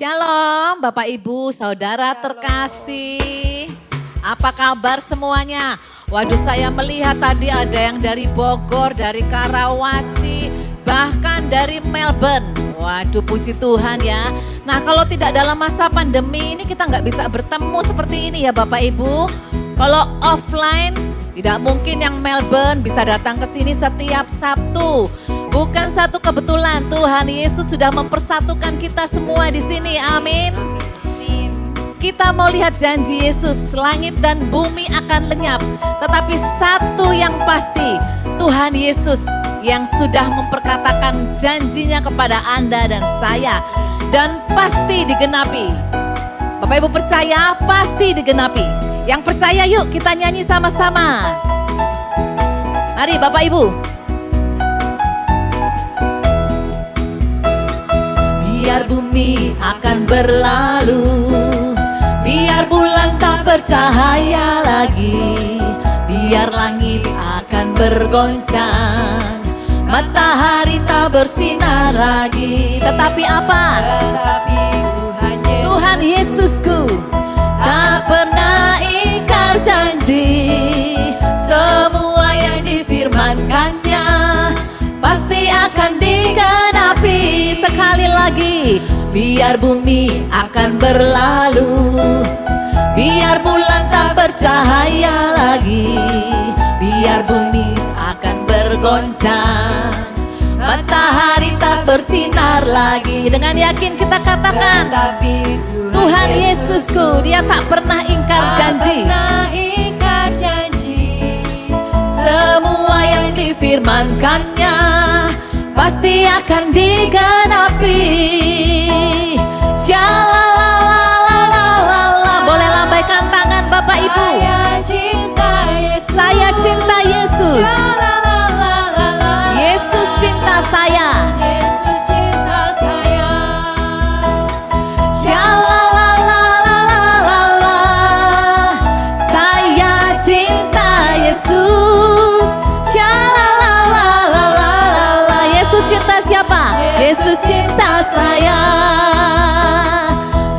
Shalom Bapak Ibu, Saudara terkasih. Apa kabar semuanya? Waduh, saya melihat tadi ada yang dari Bogor, dari Karawaci, bahkan dari Melbourne. Waduh, puji Tuhan ya. Nah, kalau tidak dalam masa pandemi ini kita nggak bisa bertemu seperti ini ya Bapak Ibu. Kalau offline tidak mungkin yang Melbourne bisa datang ke sini setiap Sabtu. Bukan satu kebetulan, Tuhan Yesus sudah mempersatukan kita semua di sini. Amin. Kita mau lihat janji Yesus, langit dan bumi akan lenyap. Tetapi satu yang pasti, Tuhan Yesus yang sudah memperkatakan janjinya kepada Anda dan saya. Dan pasti digenapi. Bapak Ibu percaya pasti digenapi. Yang percaya yuk kita nyanyi sama-sama. Mari Bapak Ibu. Biar bumi akan berlalu, biar bulan tak bercahaya lagi, biar langit akan bergoncang, matahari tak bersinar lagi. Tetapi apa? Tetapi Tuhan Yesusku tak pernah ingkar janji. Semua yang difirmankannya pasti akan digenapi. Sekali lagi, biar bumi akan berlalu, biar bulan tak bercahaya lagi, biar bumi akan bergoncang, matahari tak bersinar lagi. Dengan yakin kita katakan, Tuhan Yesusku, Dia tak pernah ingkar janji. Semua yang difirmankannya pasti akan digenapi. Shalalalalala. Boleh lambaikan tangan Bapak Ibu. Saya cinta Yesus. Yesus cinta saya. Shalalalalala. Saya cinta Yesus. Shalalalalala. Yesus cinta siapa? Yesus cinta saya.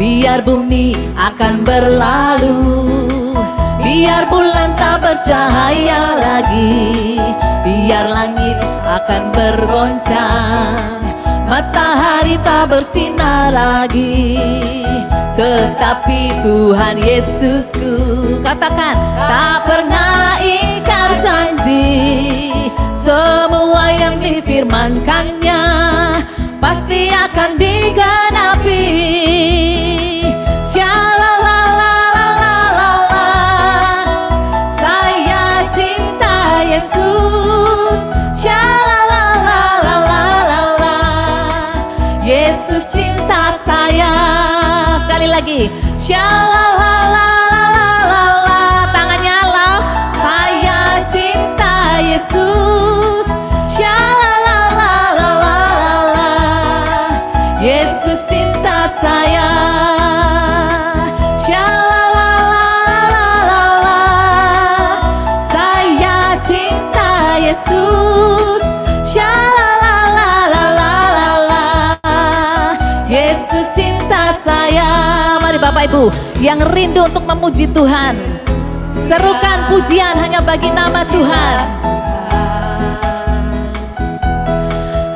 Biar bumi akan berlalu, biar bulan tak bercahaya lagi, biar langit akan bergoncang, matahari tak bersinar lagi. Tetapi Tuhan Yesusku, katakan, tak pernah ingkar janji. Semua yang difirmankannya pasti akan digenapi. Shalalalalala. Saya cinta Yesus. Shalalalalala. Yesus cinta saya. Sekali lagi. Shalalalalala. Tangannya love. Saya cinta Yesus. Shalalalalala. Yesus cinta saya. Shalalalalala. Saya cinta Yesus. Shalalalalala. Yesus cinta saya. Mari Bapak Ibu yang rindu untuk memuji Tuhan, serukan pujian hanya bagi nama Tuhan.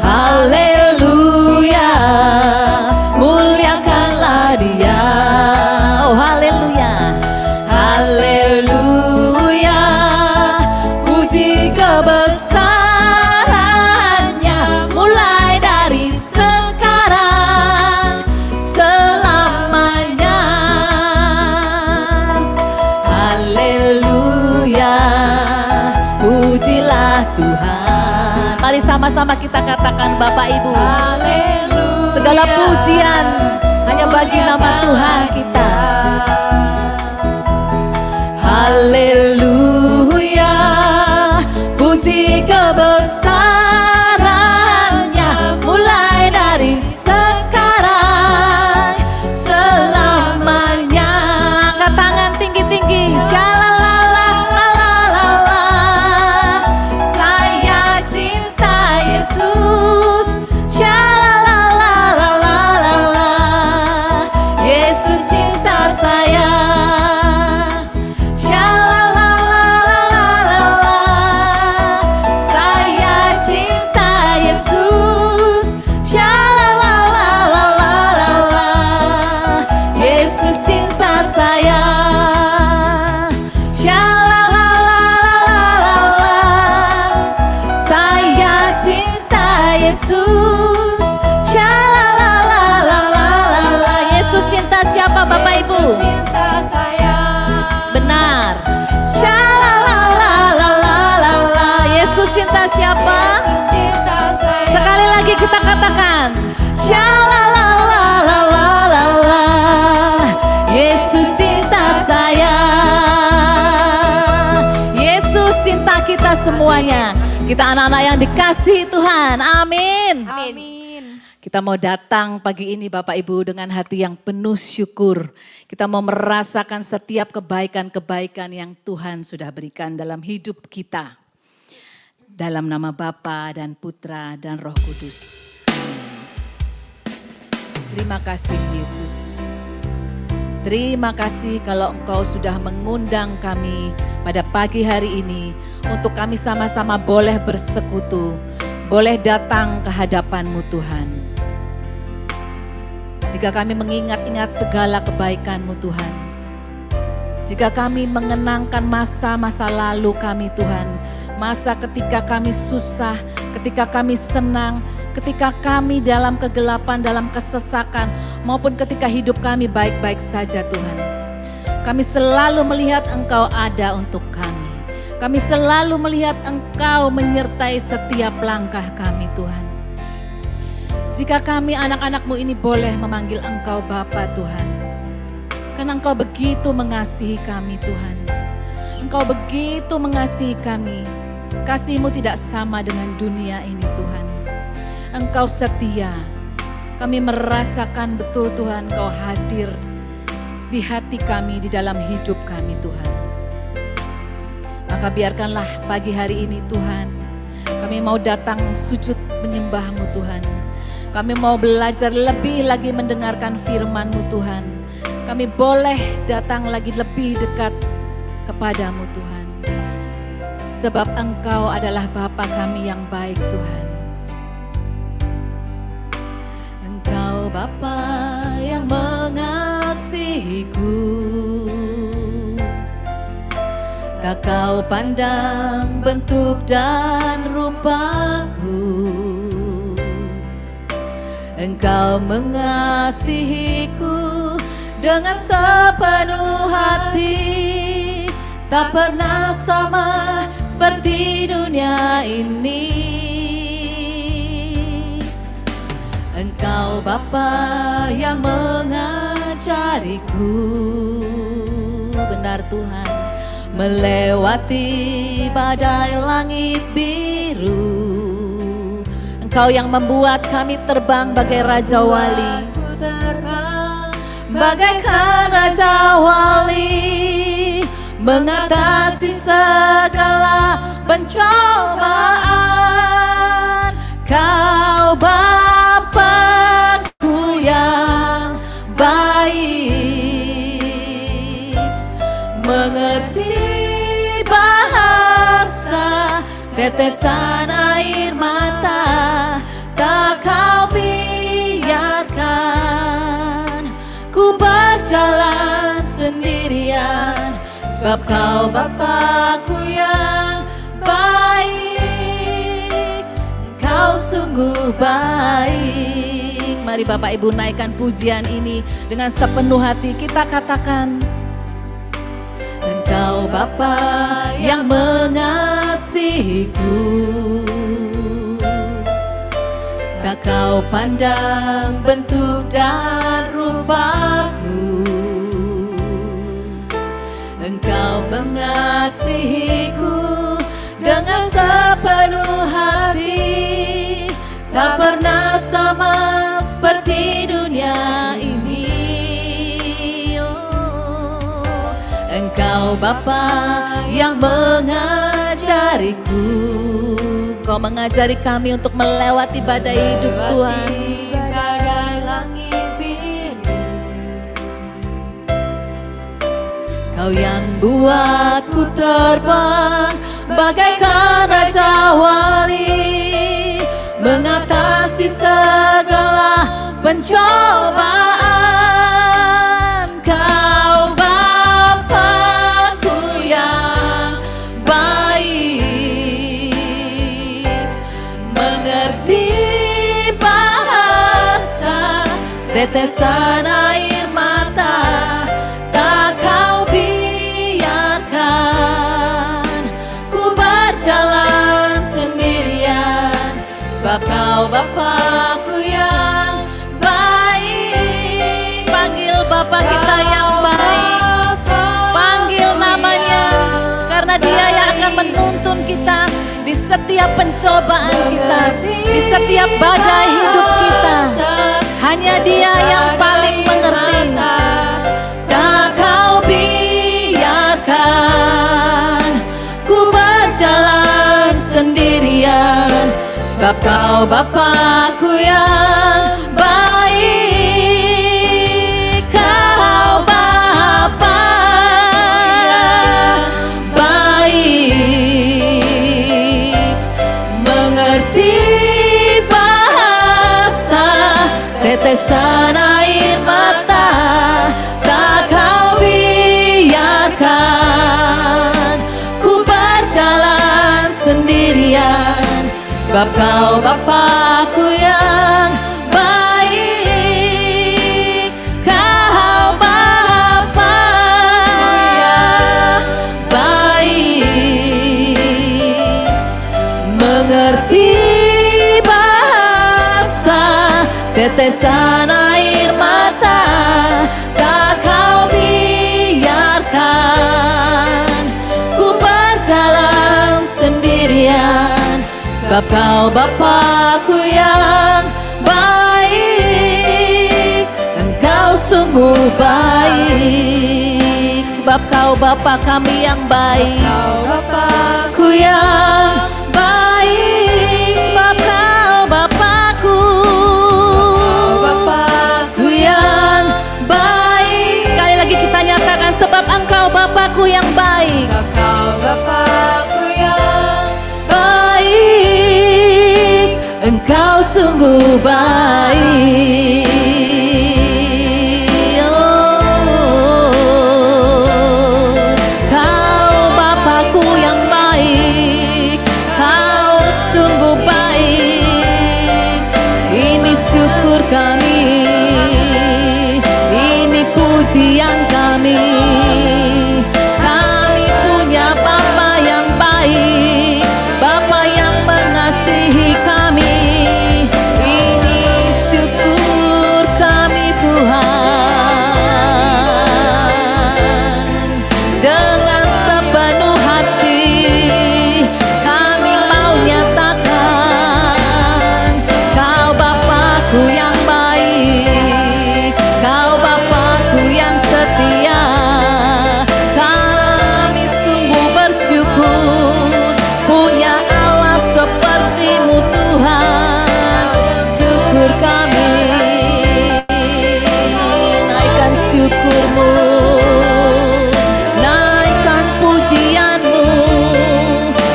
Haleluya, muliakanlah Dia. Oh haleluya, haleluya, puji kebesarannya, mulai dari sekarang selamanya. Haleluya, pujilah Tuhan. Mari sama-sama kita katakan Bapak Ibu. Haleluya. Segala pujian hanya bagi nama Tuhan kita. Haleluya, puji kebesarannya, mulai dari sekarang selamanya. Angkat tangan tinggi-tinggi. Shalalalalala. Saya cinta Yesus. Shalalalalala. kita katakan, Shalalalalala, Yesus cinta saya. Yesus cinta kita semuanya. Kita anak-anak yang dikasihi Tuhan. Amin. Amin. Kita mau datang pagi ini Bapak Ibu dengan hati yang penuh syukur. Kita mau merasakan setiap kebaikan-kebaikan yang Tuhan sudah berikan dalam hidup kita. Dalam nama Bapa dan Putra dan Roh Kudus. Amin. Terima kasih Yesus. Terima kasih kalau Engkau sudah mengundang kami pada pagi hari ini untuk kami sama-sama boleh bersekutu, boleh datang ke hadapan-Mu Tuhan. Jika kami mengingat-ingat segala kebaikan-Mu Tuhan, jika kami mengenangkan masa-masa lalu kami Tuhan, masa ketika kami susah, ketika kami senang, ketika kami dalam kegelapan, dalam kesesakan, maupun ketika hidup kami baik-baik saja Tuhan. Kami selalu melihat Engkau ada untuk kami. Kami selalu melihat Engkau menyertai setiap langkah kami Tuhan. Jika kami anak-anak-Mu ini boleh memanggil Engkau Bapa Tuhan. Karena Engkau begitu mengasihi kami Tuhan. Engkau begitu mengasihi kami. Kasih-Mu tidak sama dengan dunia ini Tuhan. Engkau setia. Kami merasakan betul Tuhan Engkau hadir di hati kami, di dalam hidup kami Tuhan. Maka biarkanlah pagi hari ini Tuhan, kami mau datang sujud menyembah-Mu Tuhan. Kami mau belajar lebih lagi mendengarkan firman-Mu Tuhan. Kami boleh datang lagi lebih dekat kepadamu Tuhan. Sebab Engkau adalah Bapa kami yang baik Tuhan. Engkau Bapa yang mengasihiku. Tak kau pandang bentuk dan rupaku. Engkau mengasihiku dengan sepenuh hati, tak pernah sama seperti dunia ini. Engkau Bapa yang mengajariku, benar Tuhan, melewati badai langit biru. Engkau yang membuat kami terbang bagai Raja Wali, bagaikan Raja Wali, mengatasi segala pencobaan. Kau Bapa-Ku yang baik, mengerti bahasa tetesan air mata. Tak kau biarkan ku berjalan sendirian, sebab kau Bapa-Ku yang baik. Kau sungguh baik. Mari Bapak Ibu naikkan pujian ini dengan sepenuh hati, kita katakan, Engkau Bapa yang mengasihiku. Tak kau pandang bentuk dan rupaku. Engkau mengasihiku dengan sepenuh hati, tak pernah sama seperti dunia ini. Oh, Engkau Bapa yang mengajariku. Kau mengajari kami untuk melewati badai hidup Tuhan. Badai langit biru. Kau yang buatku terbang bagaikan Raja Wali, mengatasi segala pencobaan. Kau Bapa-Ku yang baik, mengerti bahasa tetesan air mata. Tak kau biarkan ku berjalan sendirian, sebab kau Bapa setiap pencobaan kita, di setiap badai hidup kita. Hanya Dia yang paling mengerti. Tak kau biarkan ku berjalan sendirian, sebab Kau Bapa-Ku yang baik. Kau Bapa baik, mengerti bahasa tetesan air mata. Tak Kau biarkan ku berjalan sendirian, sebab Kau Bapa-Ku yang baik. Kau Bapa baik, mengerti bahasa tetesan air mata. Tak Kau biarkan ku berjalan sendirian, sebab Kau Bapa-Ku yang baik. Engkau sungguh baik, sebab Kau Bapa kami yang baik. Kau Bapa-Ku yang baik, sebab Kau Bapa-Ku yang baik. Sekali lagi kita nyatakan, sebab Engkau Bapa-Ku yang baik. Sebab Kau Bapa-Ku yang baik, Engkau sungguh baik. Oh, Kau Bapa-Ku yang baik, Kau sungguh baik. Ini syukur kami, ini pujian kami. Kami punya Bapa yang baik, Bapa yang mengasihi kami. Ini syukur kami Tuhan. Dengan sepenuh hati kami mau nyatakan, Kau Bapa-Ku yang baik, Kau Bapa-Ku yang setia. Kami sungguh bersyukur punya Allah seperti-Mu Tuhan. Syukur kami, naikkan syukur-Mu, naikkan pujian-Mu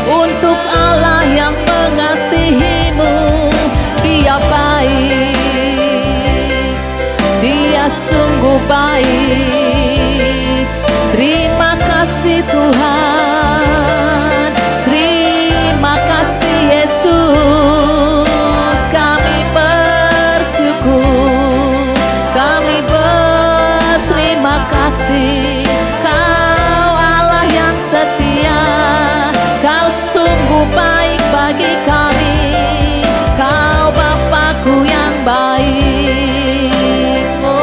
untuk Allah yang mengasihi-Mu. Dia baik, Dia sungguh baik. Terima kasih Tuhan, terima kasih Yesus. Kami bersyukur, kami berterima kasih. Kau Allah yang setia, Kau sungguh baik bagi kami. Kau Bapa-Ku yang baik. Oh,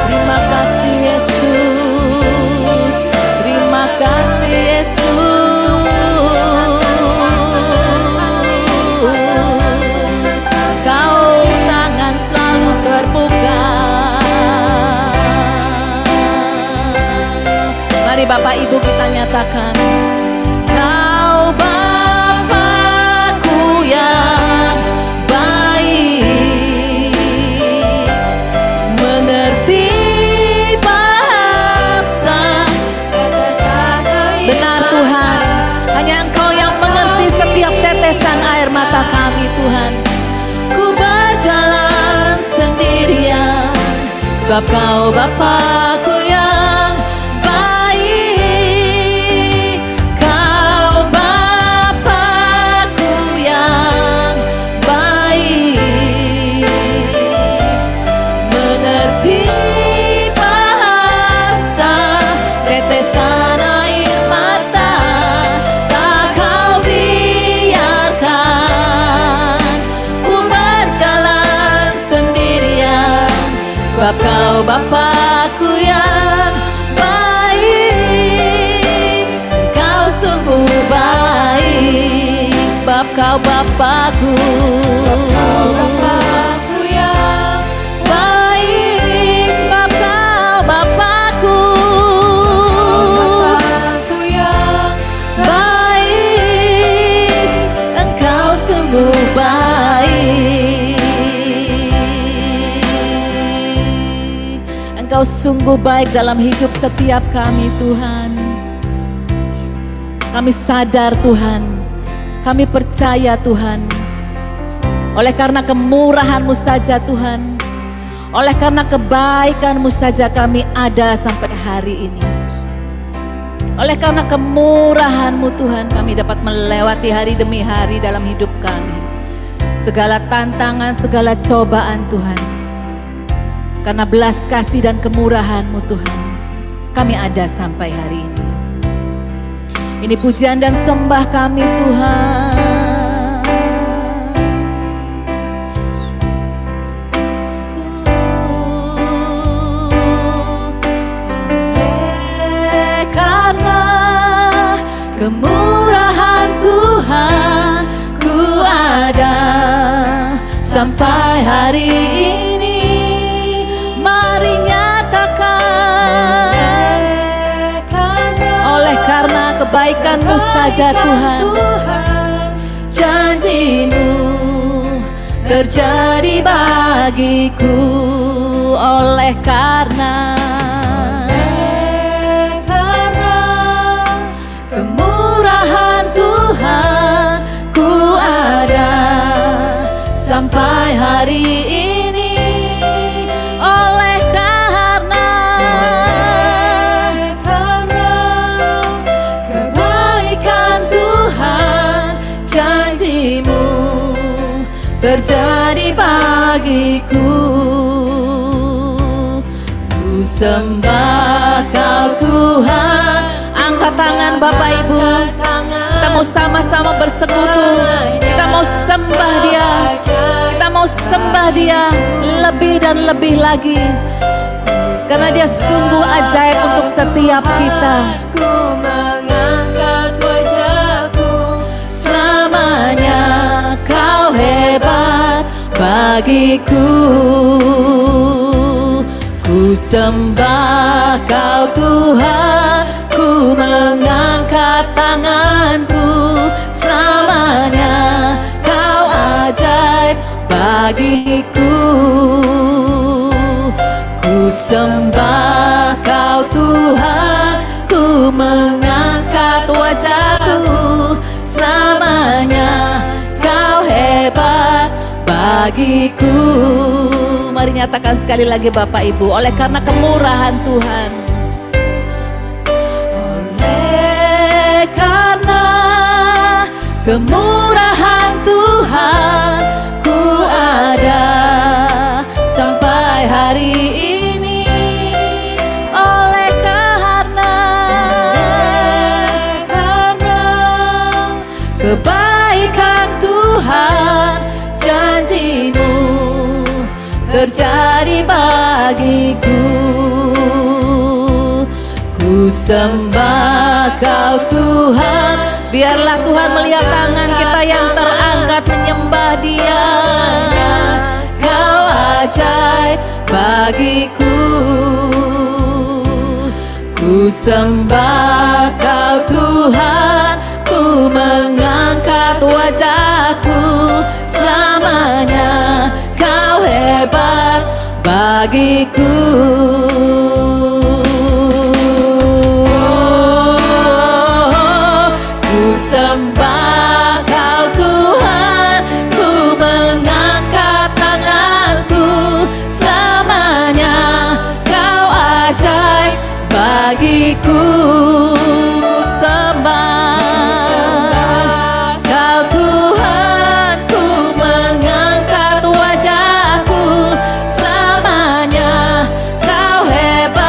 terima kasih Yesus, terima kasih Yesus. Kau tangan selalu terbuka. Mari Bapak Ibu kita nyatakan, Kau Bapa-Ku yang baik, mengerti bahasa. Benar Tuhan, hanya Engkau yang mengerti setiap tetesan air mata kami Tuhan. Ku berjalan sendirian, sebab Kau Bapa-Ku yang baik. Kau Bapa-Ku yang baik, mengerti bahasa tetesan air mata. Tak Kau biarkan ku berjalan sendirian, sebab Kau Bapa-Ku yang baik. Engkau sungguh Engkau Bapakku. Bapakku yang Baik, sebab Kau Bapakku. Bapakku yang Baik, Engkau sungguh baik. Engkau sungguh baik dalam hidup setiap kami Tuhan. Kami sadar Tuhan, kami percaya Tuhan. Oleh karena kemurahan-Mu saja Tuhan, oleh karena kebaikan-Mu saja kami ada sampai hari ini. Oleh karena kemurahan-Mu Tuhan, kami dapat melewati hari demi hari dalam hidup kami. Segala tantangan, segala cobaan Tuhan. Karena belas kasih dan kemurahan-Mu Tuhan, kami ada sampai hari ini. Ini pujian dan sembah kami Tuhan. Karena kemurahan Tuhan, ku ada sampai hari ini. Mari nyatakan, oleh karena kebaikan-Mu saja Tuhan, janji-Mu terjadi bagiku. Oleh karena kemurahan Tuhan, ku ada sampai hari ini. Oleh karena kebaikan Tuhan, janji-Mu terjadi bagiku. Ku sembah Kau Tuhan. Angkat tangan Bapak Ibu, kita mau sama-sama bersekutu. Kita mau sembah Dia, kita mau sembah Dia lebih dan lebih lagi. Karena Dia sungguh ajaib untuk setiap kita. Ku mengangkat wajahku, Selamanya Kau hebat bagiku. Ku sembah Kau Tuhan, ku mengangkat tanganku. Selamanya Kau ajaib bagiku. Ku sembah Kau Tuhan, ku mengangkat wajahku. Selamanya Kau hebat bagiku. Mari nyatakan sekali lagi Bapak Ibu, oleh karena kemurahan Tuhan. Oleh karena kemurahan Tuhan, ku ada sampai hari ini. Oleh karena kebaikan Tuhan, janji-Mu terjadi bagiku. Ku sembah Kau Tuhan. Biarlah Tuhan melihat tangan kita yang terangkat menyembah Dia. Kau ajaib bagiku. Ku sembah Kau Tuhan, ku mengangkat wajahku. Selamanya Kau hebat bagiku. Ku sembah Kau Tuhan, ku mengangkat tanganku. Selamanya Kau ajaib bagiku. Ku sembah Kau Tuhan, ku mengangkat wajahku. Selamanya Kau hebat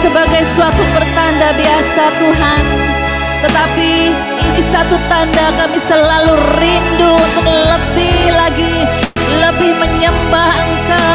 sebagai suatu pertanda biasa Tuhan. Tetapi ini satu tanda kami selalu rindu untuk lebih lagi, lebih menyembah Engkau.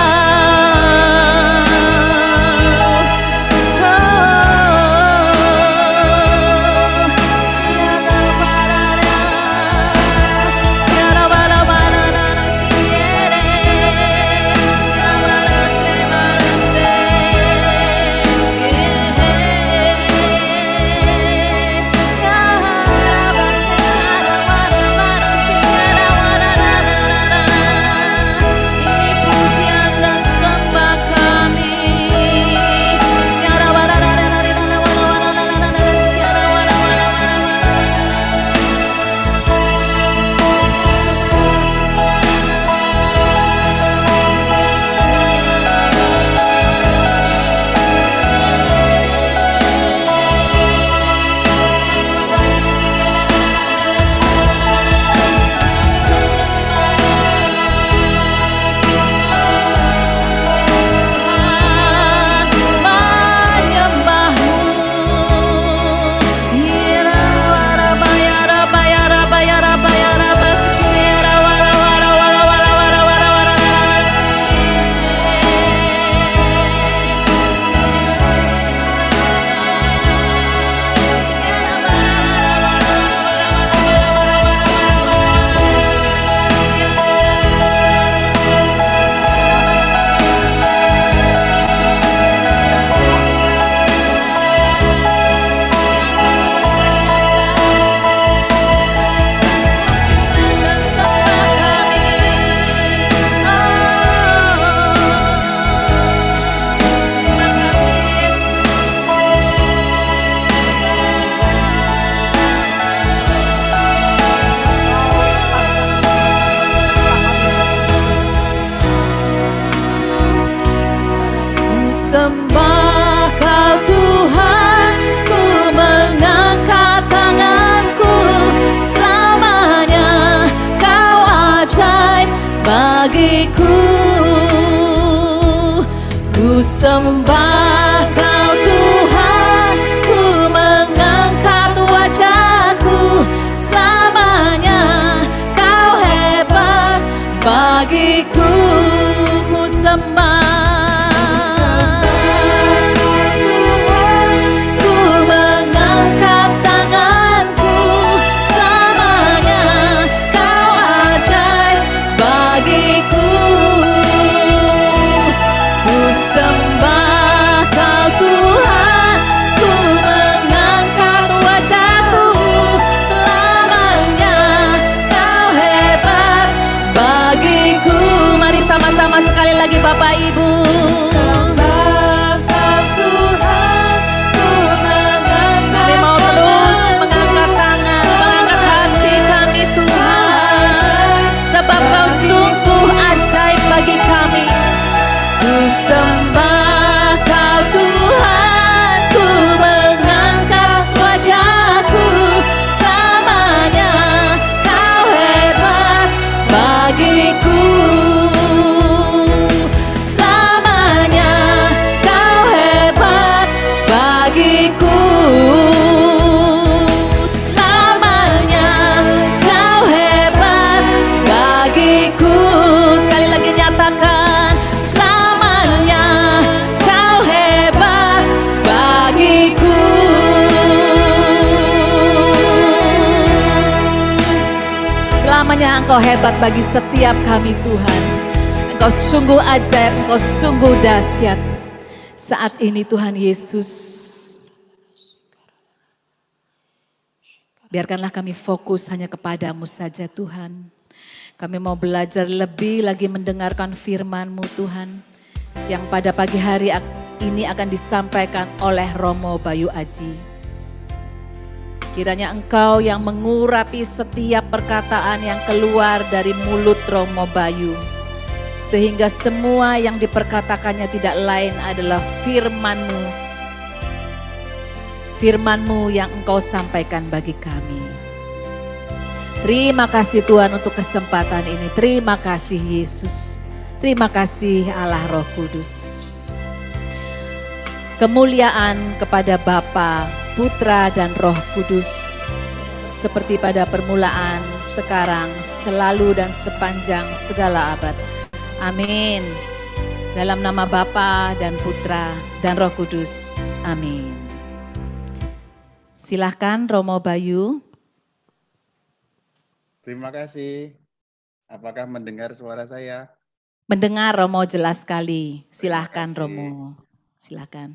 Sembah Kau Tuhan, ku mengangkat tanganku, selamanya Kau ajaib bagiku. Ku sembah Kau Tuhan, ku mengangkat wajahku, selamanya Kau hebat bagiku. Ku sembah sama sekali lagi Bapak Ibu. Sembah Kau Tuhan, ku mengangkat kami mau terus mengangkat tangan, mengangkat hati kami Tuhan, sebab Kau sungguh ajaib bagi kami. Ku sembah Kau Tuhan, ku mengangkat wajahku, selamanya Kau hebat bagiku. Sekali lagi nyatakan, selamanya Kau hebat bagiku. Selamanya Engkau hebat bagi setiap kami Tuhan. Engkau sungguh ajaib, Engkau sungguh dahsyat. Saat ini Tuhan Yesus, biarkanlah kami fokus hanya kepadamu saja Tuhan. Kami mau belajar lebih lagi mendengarkan firman-Mu Tuhan, yang pada pagi hari ini akan disampaikan oleh Romo Bayu Aji. Kiranya Engkau yang mengurapi setiap perkataan yang keluar dari mulut Romo Bayu, sehingga semua yang diperkatakannya tidak lain adalah firman-Mu. Firman-Mu yang Engkau sampaikan bagi kami. Terima kasih Tuhan untuk kesempatan ini. Terima kasih Yesus. Terima kasih Allah Roh Kudus. Kemuliaan kepada Bapa, Putra dan Roh Kudus, seperti pada permulaan, sekarang, selalu dan sepanjang segala abad. Amin. Dalam nama Bapa dan Putra dan Roh Kudus. Amin. Silahkan Romo Bayu. Terima kasih. Apakah mendengar suara saya? Mendengar Romo jelas sekali. Silahkan Terima kasih. Romo. Silahkan.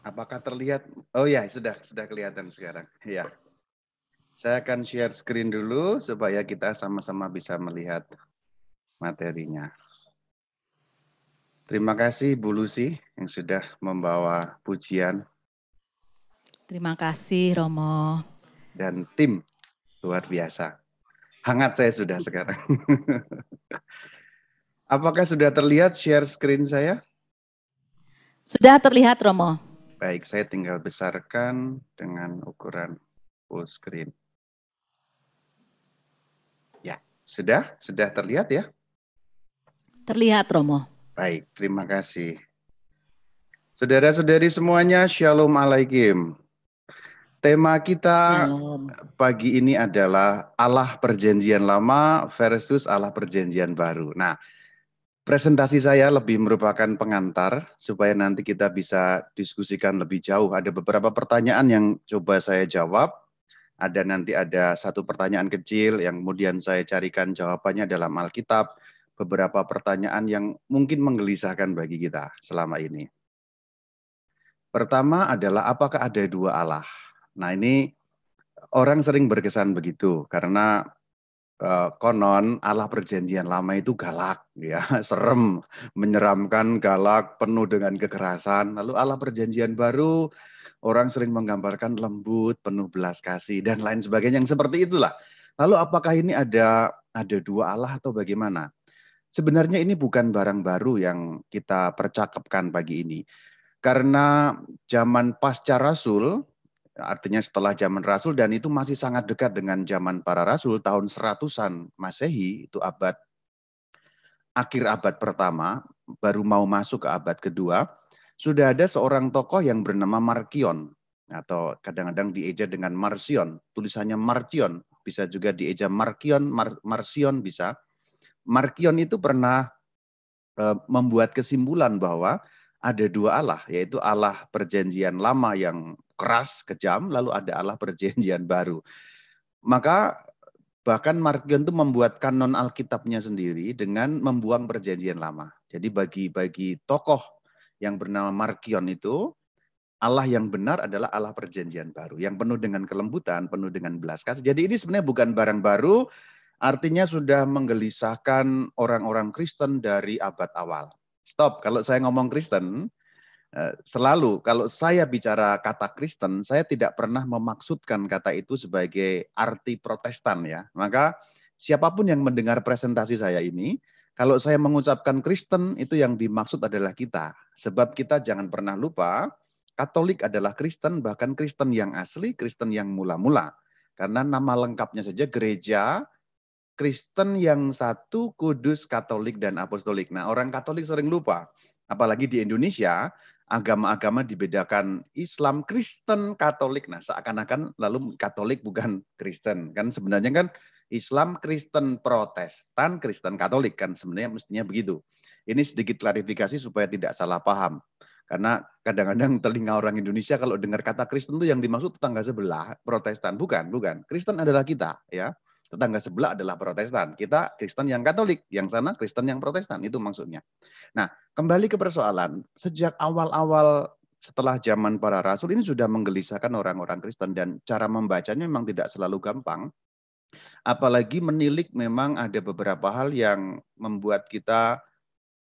Apakah terlihat? Oh ya, sudah kelihatan sekarang. Ya. Saya akan share screen dulu supaya kita sama-sama bisa melihat materinya. Terima kasih Bu Lucy yang sudah membawa pujian. Terima kasih Romo. Dan tim luar biasa. Hangat saya sudah sekarang. Apakah sudah terlihat share screen saya? Sudah terlihat Romo. Baik, saya tinggal besarkan dengan ukuran full screen. Ya, sudah terlihat ya? Terlihat Romo. Baik, terima kasih. Saudara-saudari semuanya, Shalom Alaikum. Tema kita Shalom. pagi ini adalah Allah Perjanjian Lama versus Allah Perjanjian Baru. Nah, presentasi saya lebih merupakan pengantar supaya nanti kita bisa diskusikan lebih jauh. Ada beberapa pertanyaan yang coba saya jawab. Nanti ada satu pertanyaan kecil yang kemudian saya carikan jawabannya dalam Alkitab. Beberapa pertanyaan yang mungkin menggelisahkan bagi kita selama ini. Pertama adalah apakah ada dua Allah? Nah ini orang sering berkesan begitu karena konon Allah Perjanjian Lama itu galak, ya, serem, menyeramkan, galak, penuh dengan kekerasan. Lalu Allah Perjanjian Baru orang sering menggambarkan lembut, penuh belas kasih dan lain sebagainya yang seperti itulah. Lalu apakah ini ada dua Allah atau bagaimana? Sebenarnya ini bukan barang baru yang kita percakapkan pagi ini. Karena zaman pasca Rasul, artinya setelah zaman Rasul, dan itu masih sangat dekat dengan zaman para Rasul, tahun 100-an Masehi, itu akhir abad pertama, baru mau masuk ke abad kedua, sudah ada seorang tokoh yang bernama Markion, atau kadang-kadang dieja dengan Marcion, tulisannya Marcion, bisa juga dieja Markion, Marcion bisa. Markion itu pernah membuat kesimpulan bahwa ada dua Allah, yaitu Allah Perjanjian Lama yang keras, kejam, lalu ada Allah Perjanjian Baru. Maka bahkan Markion itu membuat kanon Alkitabnya sendiri dengan membuang Perjanjian Lama. Jadi bagi tokoh yang bernama Markion itu, Allah yang benar adalah Allah Perjanjian Baru, yang penuh dengan kelembutan, penuh dengan belas kasih. Jadi ini sebenarnya bukan barang baru, artinya sudah menggelisahkan orang-orang Kristen dari abad awal. Stop, kalau saya ngomong Kristen, selalu kalau saya bicara kata Kristen, saya tidak pernah memaksudkan kata itu sebagai arti Protestan ya. Maka siapapun yang mendengar presentasi saya ini, kalau saya mengucapkan Kristen, itu yang dimaksud adalah kita. Sebab kita jangan pernah lupa, Katolik adalah Kristen, bahkan Kristen yang asli, Kristen yang mula-mula. Karena nama lengkapnya saja gereja Kristen yang satu, kudus, Katolik, dan Apostolik. Nah, orang Katolik sering lupa. Apalagi di Indonesia, agama-agama dibedakan Islam, Kristen, Katolik. Nah, seakan-akan lalu Katolik bukan Kristen. Kan sebenarnya kan Islam, Kristen, Protestan, Kristen, Katolik. Kan sebenarnya mestinya begitu. Ini sedikit klarifikasi supaya tidak salah paham. Karena kadang-kadang telinga orang Indonesia kalau dengar kata Kristen itu yang dimaksud tetangga sebelah, Protestan. Bukan. Kristen adalah kita, ya. Tetangga sebelah adalah Protestan. Kita Kristen yang Katolik, yang sana Kristen yang Protestan, itu maksudnya. Nah, kembali ke persoalan, sejak awal-awal setelah zaman para rasul ini sudah menggelisahkan orang-orang Kristen dan cara membacanya memang tidak selalu gampang. Apalagi menilik memang ada beberapa hal yang membuat kita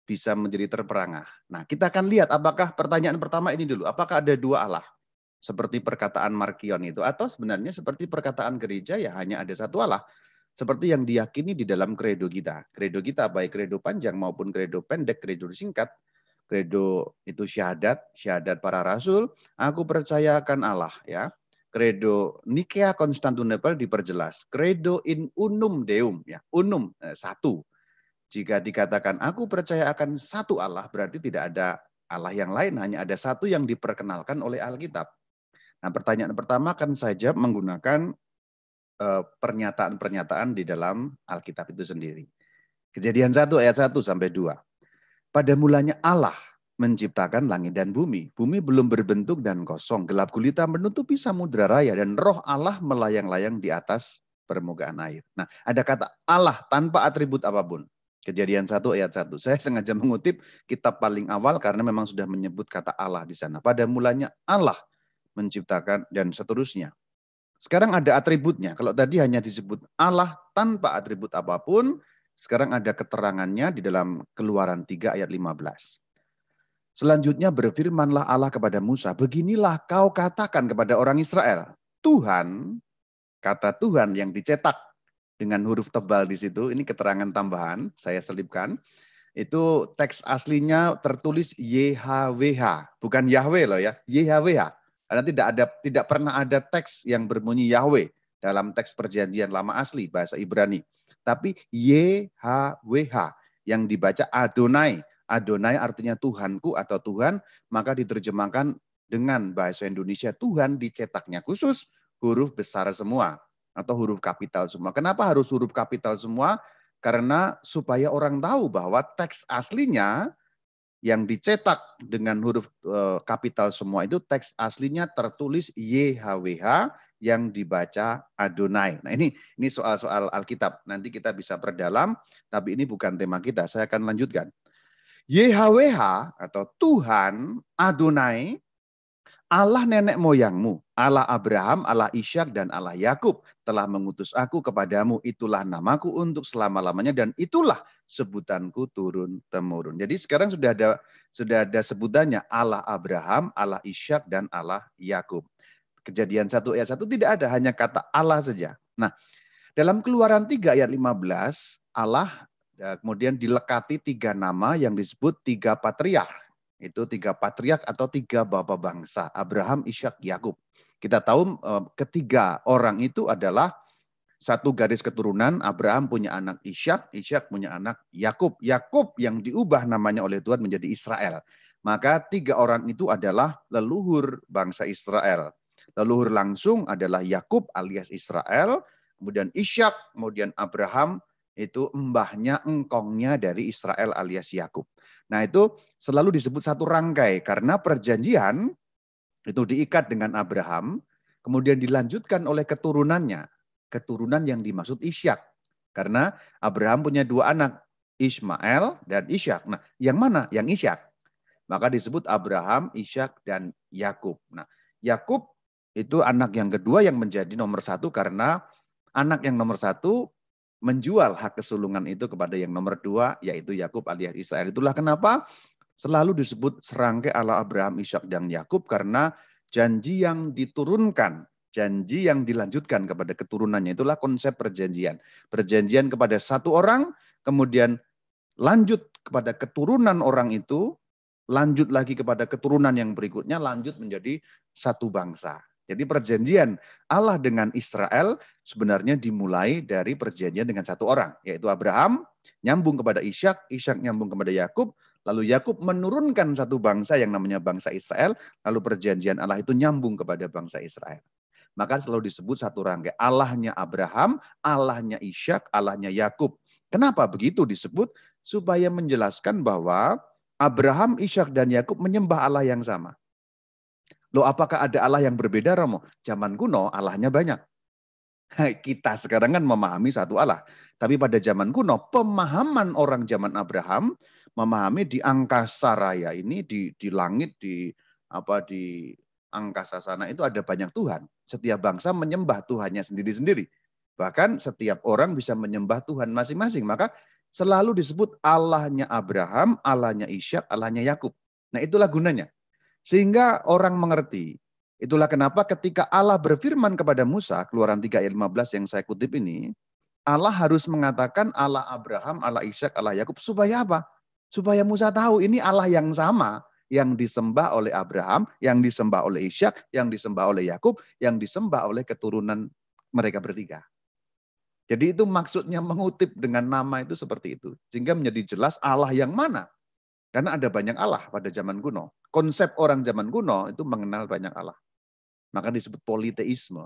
bisa menjadi terperangah. Nah, kita akan lihat apakah pertanyaan pertama ini dulu, apakah ada dua Allah? Seperti perkataan Markion itu, atau sebenarnya seperti perkataan gereja ya hanya ada satu Allah. Seperti yang diyakini di dalam kredo kita. Kredo kita baik kredo panjang maupun kredo pendek, kredo singkat. Kredo itu syahadat para rasul, aku percaya akan Allah ya. Kredo Nikea Konstantinopel diperjelas, kredo in unum deum ya, satu. Jika dikatakan aku percaya akan satu Allah berarti tidak ada Allah yang lain, hanya ada satu yang diperkenalkan oleh Alkitab. Nah, pertanyaan pertama akan saya jawab menggunakan pernyataan-pernyataan di dalam Alkitab itu sendiri. Kejadian 1 ayat 1 sampai 2. Pada mulanya Allah menciptakan langit dan bumi. Bumi belum berbentuk dan kosong. Gelap gulita menutupi samudra raya dan roh Allah melayang-layang di atas permukaan air. Nah, ada kata Allah tanpa atribut apapun. Kejadian 1 ayat 1. Saya sengaja mengutip kitab paling awal karena memang sudah menyebut kata Allah di sana. Pada mulanya Allah menciptakan dan seterusnya. Sekarang ada atributnya. Kalau tadi hanya disebut Allah tanpa atribut apapun, sekarang ada keterangannya di dalam Keluaran 3 ayat 15. Selanjutnya berfirmanlah Allah kepada Musa, beginilah kau katakan kepada orang Israel, Tuhan, kata Tuhan yang dicetak dengan huruf tebal di situ, ini keterangan tambahan, saya selipkan. Itu teks aslinya tertulis YHWH, bukan Yahweh loh ya, YHWH. Karena tidak pernah ada teks yang berbunyi Yahweh dalam teks perjanjian lama asli bahasa Ibrani. Tapi YHWH yang dibaca Adonai. Adonai artinya Tuhanku atau Tuhan, maka diterjemahkan dengan bahasa Indonesia Tuhan dicetaknya khusus huruf besar semua atau huruf kapital semua. Kenapa harus huruf kapital semua? Karena supaya orang tahu bahwa teks aslinya yang dicetak dengan huruf kapital semua itu teks aslinya tertulis YHWH yang dibaca Adonai. Nah ini soal-soal Alkitab. Nanti kita bisa perdalam, tapi ini bukan tema kita. Saya akan lanjutkan. YHWH atau Tuhan Adonai, Allah nenek moyangmu, Allah Abraham, Allah Ishak dan Allah Yakub telah mengutus aku kepadamu. Itulah namaku untuk selama-lamanya dan itulah sebutanku turun-temurun. Jadi sekarang sudah ada sebutannya Allah Abraham, Allah Ishak dan Allah Yakub. Kejadian 1 ayat 1 tidak ada, hanya kata Allah saja. Nah, dalam Keluaran 3 ayat 15, Allah kemudian dilekati 3 nama yang disebut 3 patriark. Itu 3 patriark atau 3 bapak bangsa, Abraham, Ishak, Yakub. Kita tahu ketiga orang itu adalah satu garis keturunan. Abraham punya anak Ishak, Ishak punya anak Yakub. Yakub yang diubah namanya oleh Tuhan menjadi Israel. Maka 3 orang itu adalah leluhur bangsa Israel. Leluhur langsung adalah Yakub alias Israel, kemudian Ishak, kemudian Abraham, itu mbahnya, engkongnya dari Israel alias Yakub. Nah itu selalu disebut satu rangkai karena perjanjian itu diikat dengan Abraham, kemudian dilanjutkan oleh keturunannya. Keturunan yang dimaksud Ishak. Karena Abraham punya 2 anak, Ismail dan Ishak. Nah yang mana? Yang Ishak. Maka disebut Abraham, Ishak dan Yakub. Nah Yakub itu anak yang kedua yang menjadi nomor 1 karena anak yang nomor 1 menjual hak kesulungan itu kepada yang nomor 2 yaitu Yakub alias Israel. Itulah kenapa selalu disebut serangkai Allah Abraham, Ishak dan Yakub karena janji yang diturunkan, janji yang dilanjutkan kepada keturunannya itulah konsep perjanjian. Perjanjian kepada satu orang, kemudian lanjut kepada keturunan orang itu, lanjut lagi kepada keturunan yang berikutnya, lanjut menjadi satu bangsa. Jadi perjanjian Allah dengan Israel sebenarnya dimulai dari perjanjian dengan satu orang, yaitu Abraham, nyambung kepada Ishak, Ishak nyambung kepada Yakub, lalu Yakub menurunkan satu bangsa yang namanya bangsa Israel, lalu perjanjian Allah itu nyambung kepada bangsa Israel. Maka selalu disebut satu rangkai, Allahnya Abraham, Allahnya Ishak, Allahnya Yakub. Kenapa begitu disebut? Supaya menjelaskan bahwa Abraham, Ishak dan Yakub menyembah Allah yang sama. Loh apakah ada Allah yang berbeda Romo? Zaman kuno Allahnya banyak. Kita sekarang kan memahami satu Allah. Tapi pada zaman kuno pemahaman orang zaman Abraham memahami di angkasa raya ini, di langit, di angkasa sana itu ada banyak Tuhan. Setiap bangsa menyembah Tuhannya sendiri-sendiri. Bahkan setiap orang bisa menyembah Tuhan masing-masing. Maka selalu disebut Allahnya Abraham, Allahnya Ishak, Allahnya Yakub. Nah itulah gunanya. Sehingga orang mengerti. Itulah kenapa ketika Allah berfirman kepada Musa, Keluaran 3 ayat 15 yang saya kutip ini, Allah harus mengatakan Allah Abraham, Allah Ishak, Allah Yakub. Supaya apa? Supaya Musa tahu ini Allah yang sama. Yang disembah oleh Abraham, yang disembah oleh Ishak, yang disembah oleh Yakub, yang disembah oleh keturunan mereka bertiga. Jadi itu maksudnya mengutip dengan nama itu seperti itu. Sehingga menjadi jelas Allah yang mana Karena ada banyak Allah pada zaman kuno. Konsep orang zaman kuno itu mengenal banyak Allah. Maka disebut politeisme.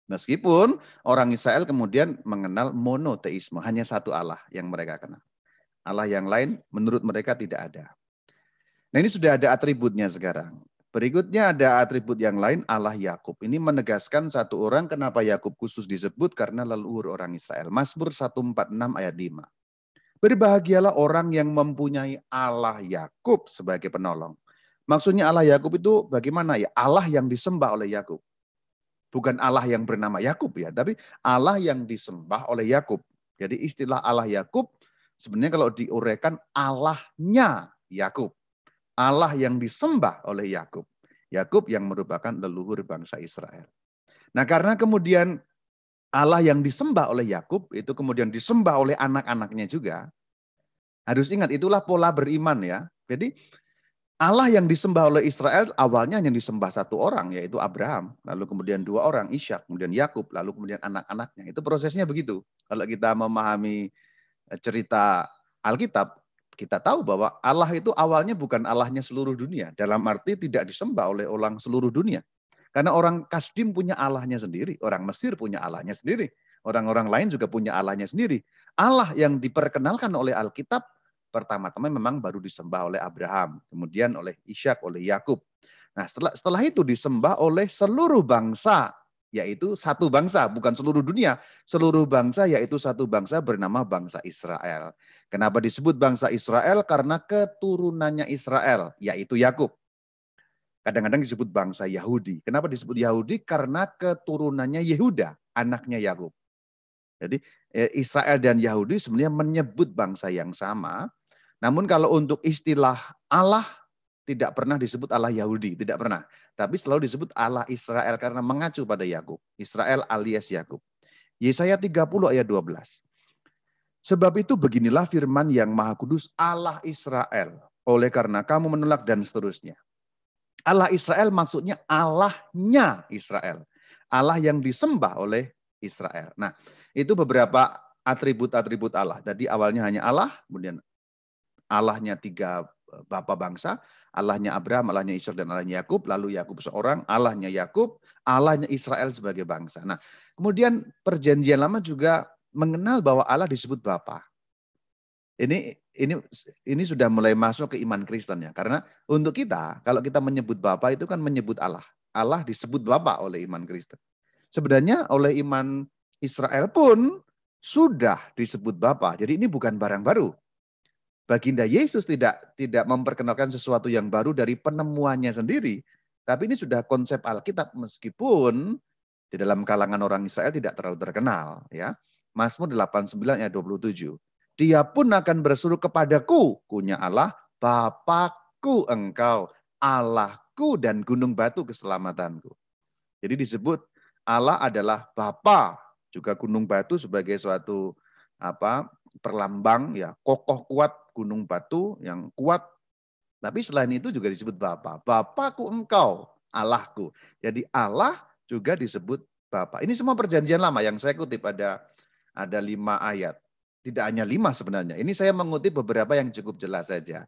Meskipun orang Israel kemudian mengenal monoteisme. Hanya satu Allah yang mereka kenal. Allah yang lain menurut mereka tidak ada. Nah ini sudah ada atributnya sekarang. Berikutnya ada atribut yang lain, Allah Yakub. Ini menegaskan satu orang, kenapa Yakub khusus disebut, karena leluhur orang Israel. Mazmur 146 ayat 5. Berbahagialah orang yang mempunyai Allah Yakub sebagai penolong. Maksudnya Allah Yakub itu bagaimana ya? Allah yang disembah oleh Yakub. Bukan Allah yang bernama Yakub ya, tapi Allah yang disembah oleh Yakub. Jadi istilah Allah Yakub sebenarnya kalau diuraikan Allahnya Yakub. Allah yang disembah oleh Yakub. Yakub yang merupakan leluhur bangsa Israel. Nah, karena kemudian Allah yang disembah oleh Yakub itu kemudian disembah oleh anak-anaknya juga. Harus ingat itulah pola beriman ya. Jadi Allah yang disembah oleh Israel awalnya hanya disembah satu orang yaitu Abraham, lalu kemudian dua orang Ishak, kemudian Yakub, lalu kemudian anak-anaknya. Itu prosesnya begitu. Kalau kita memahami cerita Alkitab, kita tahu bahwa Allah itu awalnya bukan Allahnya seluruh dunia. Dalam arti tidak disembah oleh orang seluruh dunia. Karena orang Kasdim punya Allahnya sendiri, orang Mesir punya Allahnya sendiri, orang-orang lain juga punya Allahnya sendiri. Allah yang diperkenalkan oleh Alkitab pertama-tama memang baru disembah oleh Abraham, kemudian oleh Ishak, oleh Yakub. Nah, setelah itu disembah oleh seluruh bangsa, yaitu satu bangsa, bukan seluruh dunia. Seluruh bangsa yaitu satu bangsa bernama bangsa Israel. Kenapa disebut bangsa Israel? Karena keturunannya Israel, yaitu Yakub. Kadang-kadang disebut bangsa Yahudi. Kenapa disebut Yahudi? Karena keturunannya Yehuda, anaknya Yakub. Jadi Israel dan Yahudi sebenarnya menyebut bangsa yang sama. Namun kalau untuk istilah Allah tidak pernah disebut Allah Yahudi, tidak pernah. Tapi selalu disebut Allah Israel karena mengacu pada Yakub. Israel alias Yakub. Yesaya 30 ayat 12. Sebab itu beginilah firman yang Maha Kudus Allah Israel. Oleh karena kamu menolak dan seterusnya. Allah Israel maksudnya Allahnya Israel. Allah yang disembah oleh Israel. Nah, itu beberapa atribut-atribut Allah. Tadi awalnya hanya Allah, kemudian Allahnya tiga bapa bangsa, Allahnya Abraham, Allahnya Ishak, dan Allahnya Yakub. Lalu Yakub seorang, Allahnya Yakub, Allahnya Israel sebagai bangsa. Nah, kemudian perjanjian lama juga mengenal bahwa Allah disebut Bapa. Ini sudah mulai masuk ke iman Kristen ya. Karena untuk kita, kalau kita menyebut Bapa itu kan menyebut Allah. Allah disebut Bapa oleh iman Kristen. Sebenarnya oleh iman Israel pun sudah disebut Bapa. Jadi ini bukan barang baru. Baginda Yesus tidak memperkenalkan sesuatu yang baru dari penemuannya sendiri. Tapi ini sudah konsep Alkitab meskipun di dalam kalangan orang Israel tidak terlalu terkenal. Ya. Mazmur 89 ayat 27. Dia pun akan berseru kepadaku, kunya Allah, Bapakku engkau, Allahku dan gunung batu keselamatanku. Jadi disebut Allah adalah Bapa, juga gunung batu sebagai suatu perlambang ya, kokoh kuat gunung batu yang kuat. Tapi selain itu juga disebut Bapa. Bapakku engkau, Allahku. Jadi Allah juga disebut Bapa. Ini semua perjanjian lama yang saya kutip ada 5 ayat. Tidak hanya 5 sebenarnya. Ini saya mengutip beberapa yang cukup jelas saja.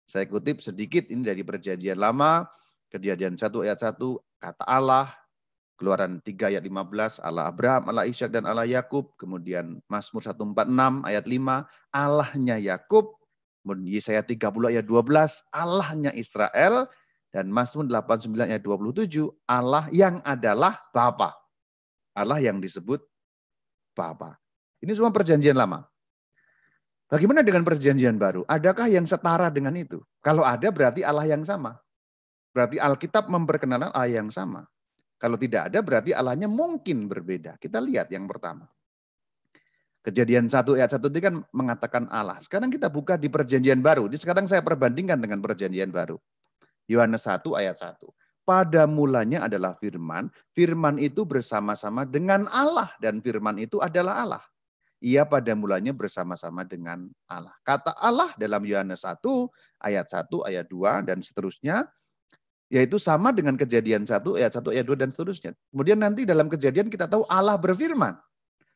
Saya kutip sedikit ini dari perjanjian lama, Kejadian 1 ayat 1, kata Allah, Keluaran 3 ayat 15, Allah Abraham, Allah Ishak, dan Allah Yakub. Kemudian Mazmur 146 ayat 5, Allahnya Yakub. Kemudian Yesaya 30 ayat 12, Allahnya Israel. Dan Mazmur 89 ayat 27, Allah yang adalah Bapa. Allah yang disebut Bapa. Ini semua perjanjian lama. Bagaimana dengan perjanjian baru? Adakah yang setara dengan itu? Kalau ada berarti Allah yang sama. Berarti Alkitab memperkenalkan Allah yang sama. Kalau tidak ada berarti Allahnya mungkin berbeda. Kita lihat yang pertama. Kejadian 1 ayat 1 itu kan mengatakan Allah. Sekarang kita buka di perjanjian baru. Jadi sekarang saya perbandingkan dengan perjanjian baru. Yohanes 1 ayat 1. Pada mulanya adalah firman. Firman itu bersama-sama dengan Allah. Dan firman itu adalah Allah. Ia pada mulanya bersama-sama dengan Allah. Kata Allah dalam Yohanes 1, ayat 1, ayat 2, dan seterusnya, yaitu sama dengan Kejadian 1, ayat 1, ayat 2, dan seterusnya. Kemudian nanti dalam Kejadian kita tahu Allah berfirman.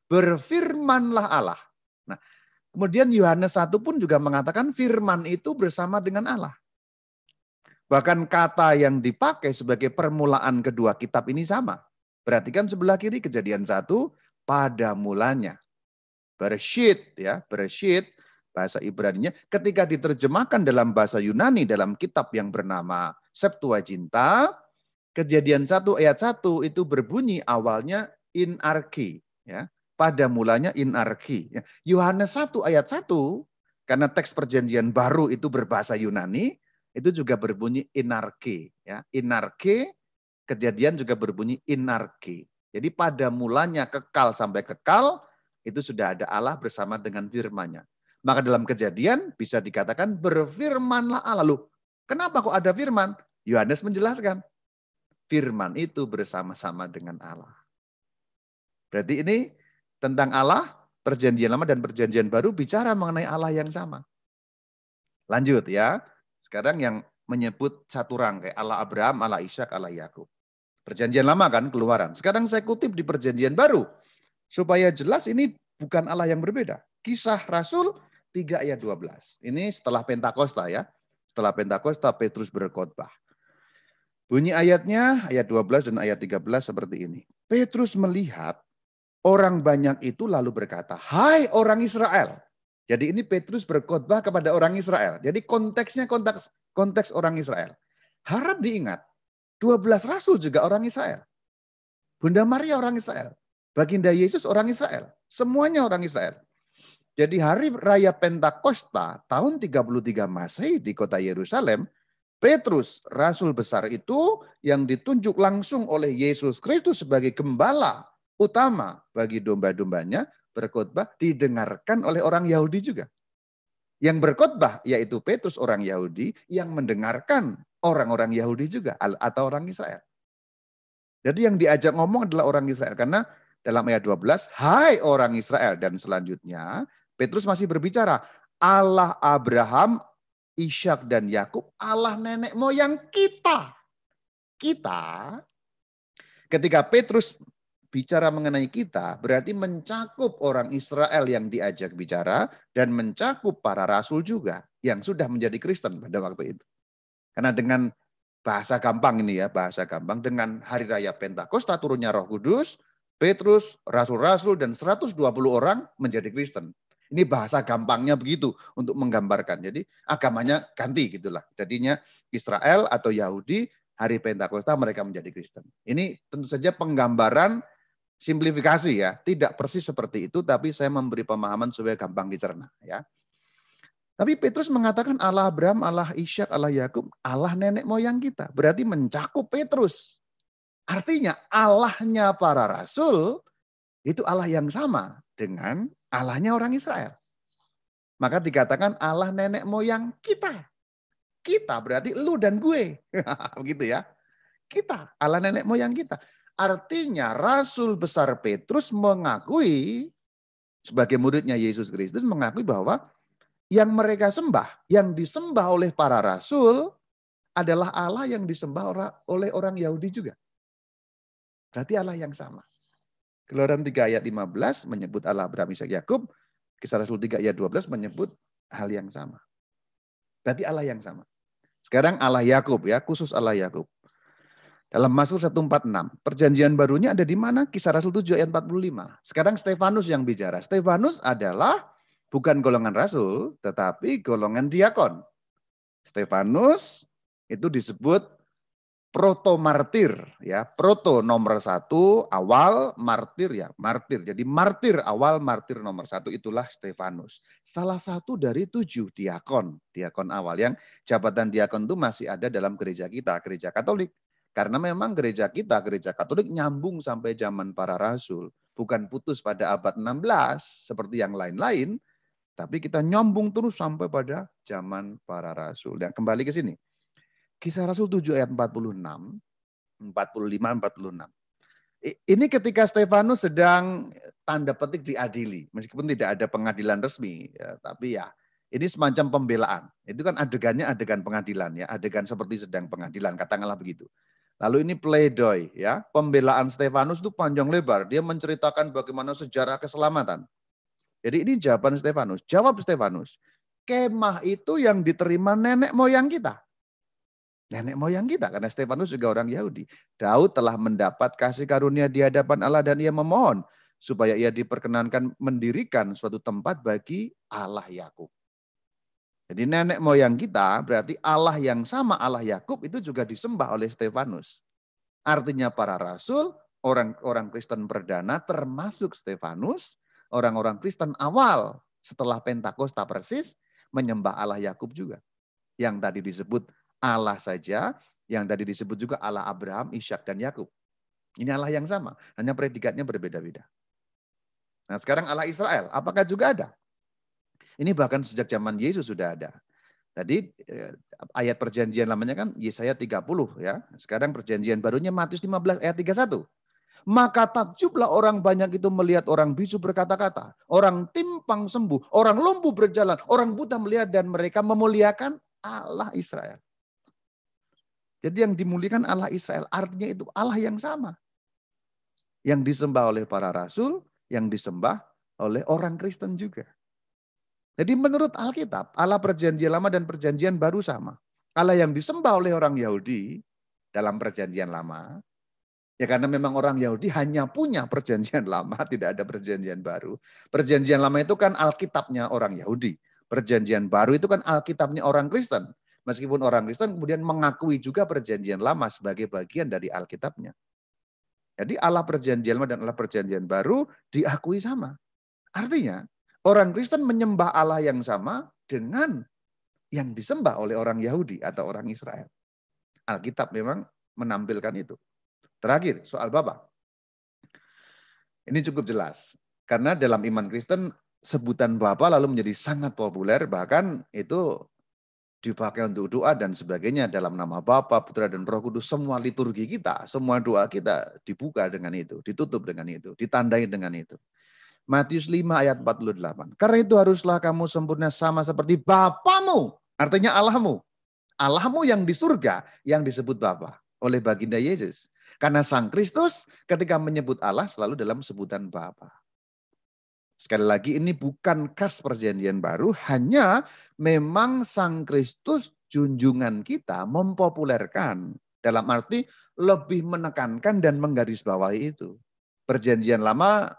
Berfirmanlah Allah. Nah, Kemudian Yohanes 1 pun juga mengatakan firman itu bersama dengan Allah. Bahkan kata yang dipakai sebagai permulaan kedua kitab ini sama. Perhatikan sebelah kiri Kejadian 1, pada mulanya. Bereshit, ya, Bereshit, bahasa Ibraninya, ketika diterjemahkan dalam bahasa Yunani dalam kitab yang bernama Septuaginta, Kejadian 1 ayat 1 itu berbunyi awalnya in arche, ya. Pada mulanya in arche. Yohanes 1 ayat 1, karena teks perjanjian baru itu berbahasa Yunani, itu juga berbunyi inarche, ya. Inarche, Kejadian juga berbunyi inarche. Jadi pada mulanya kekal sampai kekal, itu sudah ada Allah bersama dengan firman-Nya. Maka dalam Kejadian bisa dikatakan berfirmanlah Allah. Loh, kenapa kok ada firman? Yohanes menjelaskan. Firman itu bersama-sama dengan Allah. Berarti ini tentang Allah, perjanjian lama dan perjanjian baru bicara mengenai Allah yang sama. Lanjut ya. Sekarang yang menyebut satu rangkai. Allah Abraham, Allah Ishak, Allah Yakub. Perjanjian lama kan Keluaran. Sekarang saya kutip di perjanjian baru. Supaya jelas ini bukan Allah yang berbeda. Kisah Rasul 3 ayat 12. Ini setelah Pentakosta ya. Setelah Pentakosta Petrus berkhotbah. Bunyi ayatnya ayat 12 dan ayat 13 seperti ini. Petrus melihat orang banyak itu lalu berkata, "Hai orang Israel." Jadi ini Petrus berkhotbah kepada orang Israel. Jadi konteksnya konteks orang Israel. Harap diingat, 12 rasul juga orang Israel. Bunda Maria orang Israel. Baginda Yesus orang Israel. Semuanya orang Israel. Jadi hari raya Pentakosta tahun 33 Masehi di kota Yerusalem, Petrus, rasul besar itu yang ditunjuk langsung oleh Yesus Kristus sebagai gembala utama bagi domba-dombanya, berkhotbah didengarkan oleh orang Yahudi juga. Yang berkhotbah yaitu Petrus orang Yahudi yang mendengarkan orang-orang Yahudi juga atau orang Israel. Jadi yang diajak ngomong adalah orang Israel karena dalam ayat 12, "Hai orang Israel," dan selanjutnya Petrus masih berbicara, "Allah Abraham, Ishak dan Yakub, Allah nenek moyang kita." Kita, ketika Petrus bicara mengenai kita, berarti mencakup orang Israel yang diajak bicara dan mencakup para rasul juga yang sudah menjadi Kristen pada waktu itu. Karena dengan bahasa gampang ini ya, bahasa gampang, dengan hari raya Pentakosta turunnya Roh Kudus, Petrus, rasul-rasul dan 120 orang menjadi Kristen. Ini bahasa gampangnya begitu untuk menggambarkan. Jadi agamanya ganti gitulah. Jadinya Israel atau Yahudi hari Pentakosta mereka menjadi Kristen. Ini tentu saja penggambaran simplifikasi ya, tidak persis seperti itu, tapi saya memberi pemahaman supaya gampang dicerna ya. Tapi Petrus mengatakan Allah Abraham, Allah Ishak, Allah Yakub, Allah nenek moyang kita. Berarti mencakup Petrus. Artinya Allahnya para rasul itu Allah yang sama dengan Allahnya orang Israel. Maka dikatakan Allah nenek moyang kita. Kita berarti lu dan gue. Begitu ya. Kita, Allah nenek moyang kita. Artinya Rasul besar Petrus mengakui, sebagai muridnya Yesus Kristus, mengakui bahwa yang mereka sembah, yang disembah oleh para rasul adalah Allah yang disembah oleh orang Yahudi juga. Berarti Allah yang sama. Keluaran 3 ayat 15 menyebut Allah Abraham, Ishak, Yakub. Kisah Rasul 3 ayat 12 menyebut hal yang sama. Berarti Allah yang sama. Sekarang Allah Yakub ya, khusus Allah Yakub. Dalam Mazmur 146, perjanjian barunya ada di mana? Kisah Rasul 7 ayat 45. Sekarang Stefanus yang bicara. Stefanus adalah bukan golongan rasul, tetapi golongan diakon. Stefanus itu disebut proto-martir. Ya. Proto nomor 1, awal, martir ya. Martir. Jadi martir awal, martir nomor 1 itulah Stefanus. Salah satu dari 7 diakon. Diakon awal. Yang jabatan diakon itu masih ada dalam gereja kita, gereja Katolik. Karena memang gereja kita, gereja Katolik nyambung sampai zaman para rasul. Bukan putus pada abad 16 seperti yang lain-lain. Tapi kita nyambung terus sampai pada zaman para rasul. Dan kembali ke sini. Kisah Rasul 7 ayat 46, 45-46. Ini ketika Stefanus sedang tanda petik diadili. Meskipun tidak ada pengadilan resmi. Ya, tapi ya ini semacam pembelaan. Itu kan adegannya adegan pengadilan. Ya, adegan seperti sedang pengadilan, katakanlah begitu. Lalu ini pledoi. Ya, pembelaan Stefanus itu panjang lebar. Dia menceritakan bagaimana sejarah keselamatan. Jadi ini jawaban Stefanus. Jawab Stefanus. Kemah itu yang diterima nenek moyang kita. Nenek moyang kita, karena Stefanus juga orang Yahudi. Daud telah mendapat kasih karunia di hadapan Allah dan ia memohon supaya ia diperkenankan mendirikan suatu tempat bagi Allah Yakub. Jadi nenek moyang kita berarti Allah yang sama Allah Yakub itu juga disembah oleh Stefanus. Artinya para rasul, orang-orang Kristen perdana termasuk Stefanus, orang-orang Kristen awal setelah Pentakosta persis menyembah Allah Yakub juga. Yang tadi disebut Allah saja, yang tadi disebut juga Allah Abraham, Ishak dan Yakub. Ini Allah yang sama, hanya predikatnya berbeda-beda. Nah sekarang Allah Israel, apakah juga ada? Ini bahkan sejak zaman Yesus sudah ada. Tadi ayat perjanjian lamanya kan Yesaya 30 ya. Sekarang perjanjian barunya Matius 15 ayat 31. Maka takjublah orang banyak itu melihat orang bisu berkata-kata, orang timpang sembuh, orang lumpuh berjalan, orang buta melihat dan mereka memuliakan Allah Israel. Jadi yang dimuliakan Allah Israel artinya itu Allah yang sama. Yang disembah oleh para rasul, yang disembah oleh orang Kristen juga. Jadi menurut Alkitab, Allah perjanjian lama dan perjanjian baru sama. Allah yang disembah oleh orang Yahudi dalam perjanjian lama, ya karena memang orang Yahudi hanya punya perjanjian lama, tidak ada perjanjian baru. Perjanjian lama itu kan Alkitabnya orang Yahudi. Perjanjian baru itu kan Alkitabnya orang Kristen. Meskipun orang Kristen kemudian mengakui juga perjanjian lama sebagai bagian dari Alkitabnya. Jadi Allah perjanjian lama dan Allah perjanjian baru diakui sama. Artinya orang Kristen menyembah Allah yang sama dengan yang disembah oleh orang Yahudi atau orang Israel. Alkitab memang menampilkan itu. Terakhir, soal Bapa. Ini cukup jelas. Karena dalam iman Kristen, sebutan Bapa lalu menjadi sangat populer. Bahkan itu dipakai untuk doa dan sebagainya dalam nama Bapa, Putra dan Roh Kudus. Semua liturgi kita, semua doa kita dibuka dengan itu, ditutup dengan itu, ditandai dengan itu. Matius 5 ayat 48. Karena itu haruslah kamu sempurna sama seperti Bapamu. Artinya Allahmu. Allahmu yang di surga yang disebut Bapa oleh baginda Yesus. Karena Sang Kristus ketika menyebut Allah selalu dalam sebutan Bapa. Sekali lagi ini bukan khas perjanjian baru, hanya memang Sang Kristus junjungan kita mempopulerkan. Dalam arti lebih menekankan dan menggarisbawahi itu. Perjanjian lama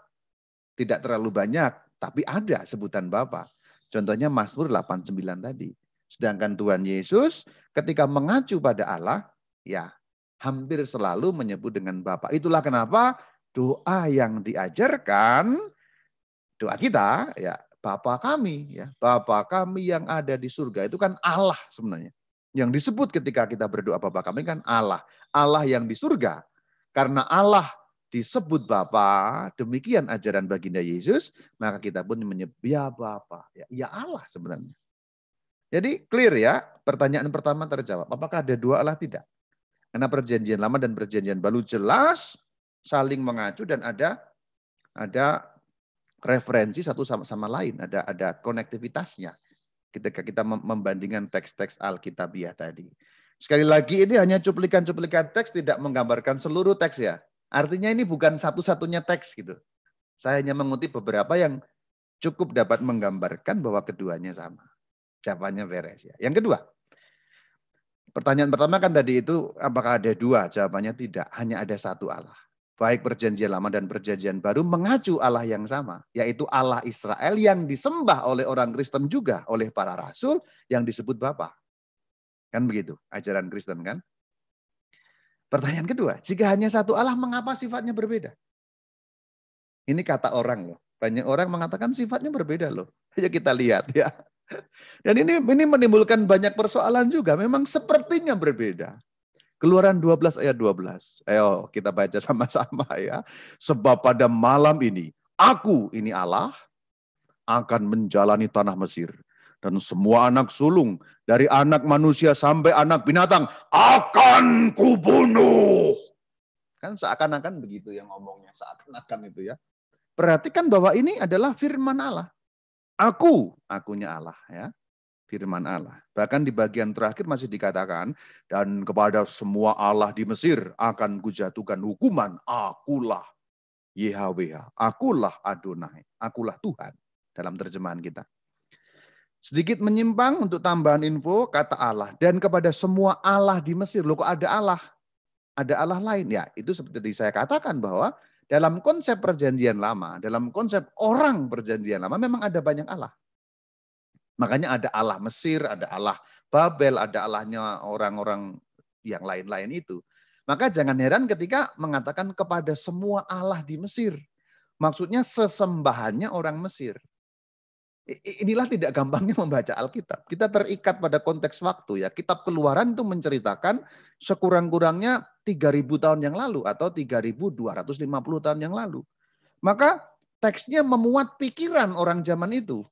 tidak terlalu banyak, tapi ada sebutan Bapa. Contohnya Mazmur 89 tadi. Sedangkan Tuhan Yesus ketika mengacu pada Allah, ya hampir selalu menyebut dengan Bapa. Itulah kenapa doa yang diajarkan, doa kita, ya Bapa kami, ya Bapa kami yang ada di surga itu kan Allah sebenarnya. Yang disebut ketika kita berdoa Bapa kami kan Allah, Allah yang di surga. Karena Allah disebut Bapa, demikian ajaran baginda Yesus, maka kita pun menyebut ya Bapa, ya Allah sebenarnya. Jadi clear ya, pertanyaan pertama terjawab. Apakah ada dua Allah? Tidak. Karena perjanjian lama dan perjanjian baru jelas saling mengacu dan ada referensi satu sama lain, ada konektivitasnya ketika kita membandingkan teks-teks Alkitabiah tadi. Sekali lagi ini hanya cuplikan-cuplikan teks, tidak menggambarkan seluruh teks ya. Artinya ini bukan satu-satunya teks gitu. Saya hanya mengutip beberapa yang cukup dapat menggambarkan bahwa keduanya sama. Jawabannya beres ya. Yang kedua, pertanyaan pertama kan tadi itu apakah ada dua? Jawabannya tidak, hanya ada satu Allah. Baik perjanjian lama dan perjanjian baru mengacu Allah yang sama, yaitu Allah Israel yang disembah oleh orang Kristen juga, oleh para rasul yang disebut Bapa. Kan begitu, ajaran Kristen kan? Pertanyaan kedua, jika hanya satu Allah, mengapa sifatnya berbeda? Ini kata orang loh. Banyak orang mengatakan sifatnya berbeda loh. Ayo kita lihat ya. Dan ini menimbulkan banyak persoalan juga. Memang sepertinya berbeda. Keluaran 12 ayat 12. Ayo kita baca sama-sama ya. Sebab pada malam ini, aku ini Allah akan menjalani tanah Mesir. Dan semua anak sulung dari anak manusia sampai anak binatang akan kubunuh. Kan seakan-akan begitu yang ngomongnya. Seakan-akan itu ya. Perhatikan bahwa ini adalah firman Allah. Akunya Allah ya. Firman Allah. Bahkan di bagian terakhir masih dikatakan, dan kepada semua Allah di Mesir akan kujatuhkan hukuman. Akulah YHWH. Akulah Adonai. Akulah Tuhan. dalam terjemahan kita. Sedikit menyimpang untuk tambahan info, kata Allah. Dan kepada semua Allah di Mesir. Loh kok ada Allah? Ada Allah lain. Ya itu seperti saya katakan bahwa dalam konsep perjanjian lama, dalam konsep orang perjanjian lama memang ada banyak Allah. Makanya ada Allah Mesir, ada Allah Babel, ada Allahnya orang-orang yang lain-lain itu. Maka jangan heran ketika mengatakan kepada semua Allah di Mesir. Maksudnya sesembahannya orang Mesir. Inilah tidak gampangnya membaca Alkitab. Kita terikat pada konteks waktu ya. Kitab Keluaran itu menceritakan sekurang-kurangnya 3.000 tahun yang lalu atau 3.250 tahun yang lalu. Maka teksnya memuat pikiran orang zaman itu.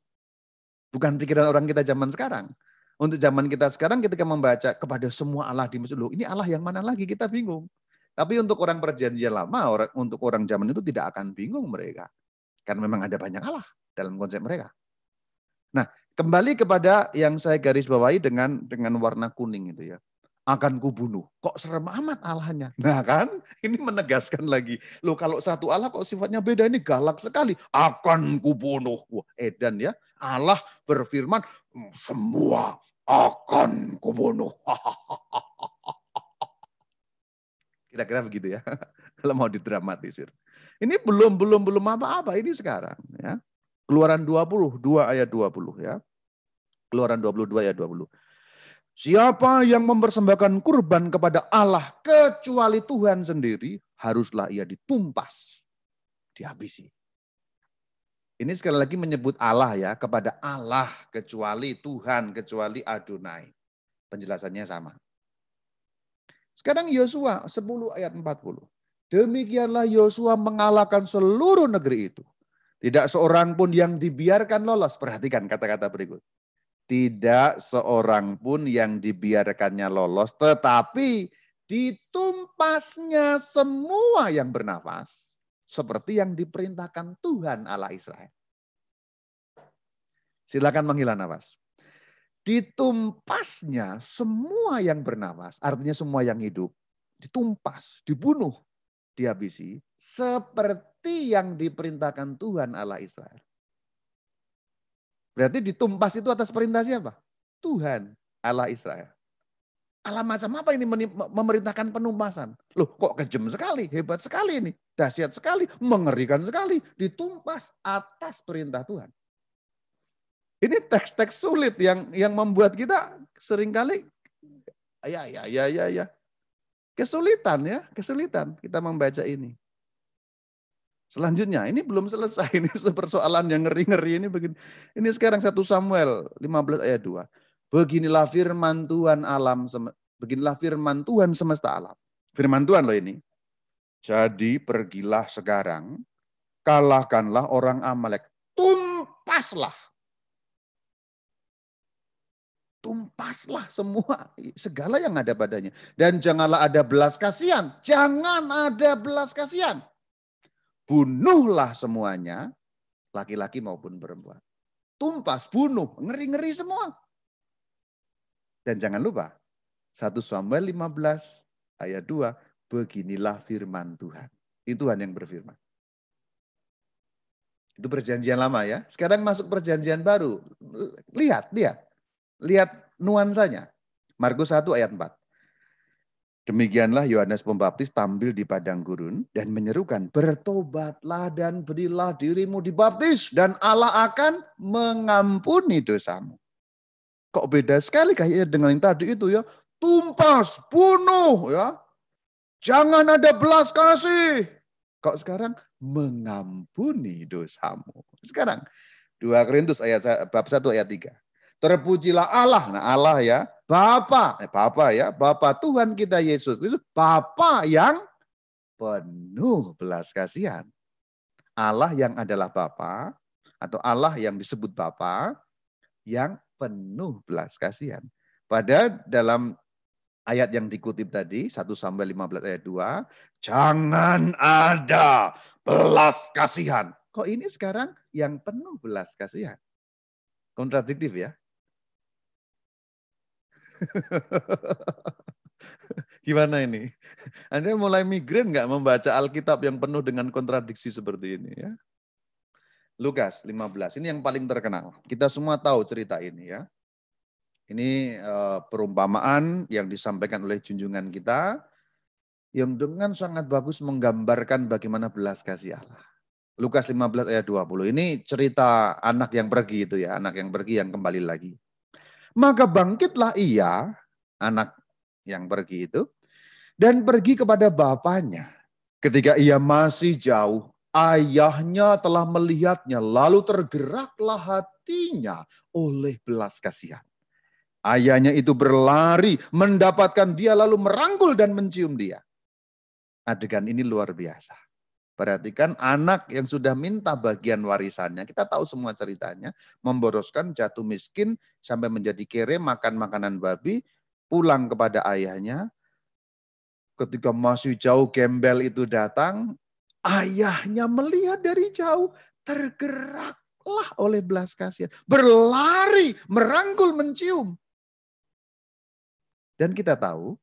Bukan pikiran orang kita zaman sekarang. Untuk zaman kita sekarang ketika membaca kepada semua Allah di Mesir, loh ini Allah yang mana lagi, kita bingung. Tapi untuk orang perjanjian lama, untuk orang zaman itu tidak akan bingung mereka. Karena memang ada banyak Allah dalam konsep mereka. Nah, kembali kepada yang saya garis bawahi dengan warna kuning itu ya. Akan kubunuh. Kok serem amat Allahnya? Nah kan, ini menegaskan lagi. Loh kalau satu Allah kok sifatnya beda, ini galak sekali. Akan kubunuh. Wah, edan ya. Allah berfirman, semua akan kubunuh. Kira-kira begitu ya. Kalau mau didramatisir. Ini belum apa-apa ini sekarang ya. Keluaran 22 ayat 20 ya. Keluaran 22 ayat 20. Siapa yang mempersembahkan kurban kepada Allah kecuali Tuhan sendiri, haruslah ia ditumpas, dihabisi. Ini sekali lagi menyebut Allah ya, kepada Allah kecuali Tuhan, kecuali Adonai. Penjelasannya sama. Sekarang Yosua 10 ayat 40. Demikianlah Yosua mengalahkan seluruh negeri itu. Tidak seorang pun yang dibiarkan lolos. Perhatikan kata-kata berikut. Tidak seorang pun yang dibiarkannya lolos. Tetapi ditumpasnya semua yang bernafas. Seperti yang diperintahkan Tuhan Allah Israel. Silakan menghela nafas. Ditumpasnya semua yang bernafas. Artinya semua yang hidup. Ditumpas, dibunuh, dihabisi. Seperti yang diperintahkan Tuhan Allah Israel. Berarti ditumpas itu atas perintah siapa? Tuhan Allah Israel. Allah macam apa ini memerintahkan penumpasan? Loh kok kejam sekali, hebat sekali ini. Dahsyat sekali, mengerikan sekali. Ditumpas atas perintah Tuhan. Ini teks-teks sulit yang membuat kita seringkali ya. Kesulitan kita membaca ini. Selanjutnya, ini belum selesai. Ini persoalan yang ngeri-ngeri ini begini. Ini sekarang 1 Samuel 15 ayat 2. Beginilah firman Tuhan semesta alam. Firman Tuhan loh ini. Jadi pergilah sekarang, kalahkanlah orang Amalek. Tumpaslah semua, segala yang ada padanya. Dan janganlah ada belas kasihan. Jangan ada belas kasihan. Bunuhlah semuanya, laki-laki maupun perempuan. Tumpas, bunuh, ngeri-ngeri semua. Dan jangan lupa, 1 Samuel 15 ayat 2, beginilah firman Tuhan. Itu Tuhan yang berfirman. Itu perjanjian lama ya. Sekarang masuk perjanjian baru. Lihat nuansanya. Markus 1 ayat 4. Demikianlah Yohanes Pembaptis tampil di padang gurun dan menyerukan, bertobatlah dan berilah dirimu dibaptis dan Allah akan mengampuni dosamu. Kok beda sekali kayaknya dengan yang tadi itu ya. Tumpas, bunuh ya. Jangan ada belas kasih. Kok sekarang mengampuni dosamu. Sekarang 2 Korintus bab 1 ayat 3. Terpujilah Allah. Nah Allah ya. Bapa Tuhan kita Yesus Kristus, Bapa yang penuh belas kasihan. Allah yang adalah Bapa atau Allah yang disebut Bapa yang penuh belas kasihan. Pada dalam ayat yang dikutip tadi 1 Samuel 15 ayat 2, jangan ada belas kasihan. Kok ini sekarang yang penuh belas kasihan? Kontradiktif ya. Gimana ini? Anda mulai migrain nggak membaca Alkitab yang penuh dengan kontradiksi seperti ini ya? Lukas 15, ini yang paling terkenal. Kita semua tahu cerita ini ya. Ini perumpamaan yang disampaikan oleh junjungan kita, yang dengan sangat bagus menggambarkan bagaimana belas kasih Allah. Lukas 15 ayat 20, ini cerita anak yang pergi itu ya, anak yang pergi yang kembali lagi. Maka bangkitlah ia, anak yang pergi itu, dan pergi kepada bapaknya. Ketika ia masih jauh, ayahnya telah melihatnya, lalu tergeraklah hatinya oleh belas kasihan. Ayahnya itu berlari, mendapatkan dia, lalu merangkul dan mencium dia. Adegan ini luar biasa. Perhatikan anak yang sudah minta bagian warisannya, kita tahu semua ceritanya, memboroskan, jatuh miskin, sampai menjadi kere, makan makanan babi, pulang kepada ayahnya. Ketika masih jauh gembel itu datang, ayahnya melihat dari jauh, tergeraklah oleh belas kasihan. Berlari, merangkul, mencium. Dan kita tahu,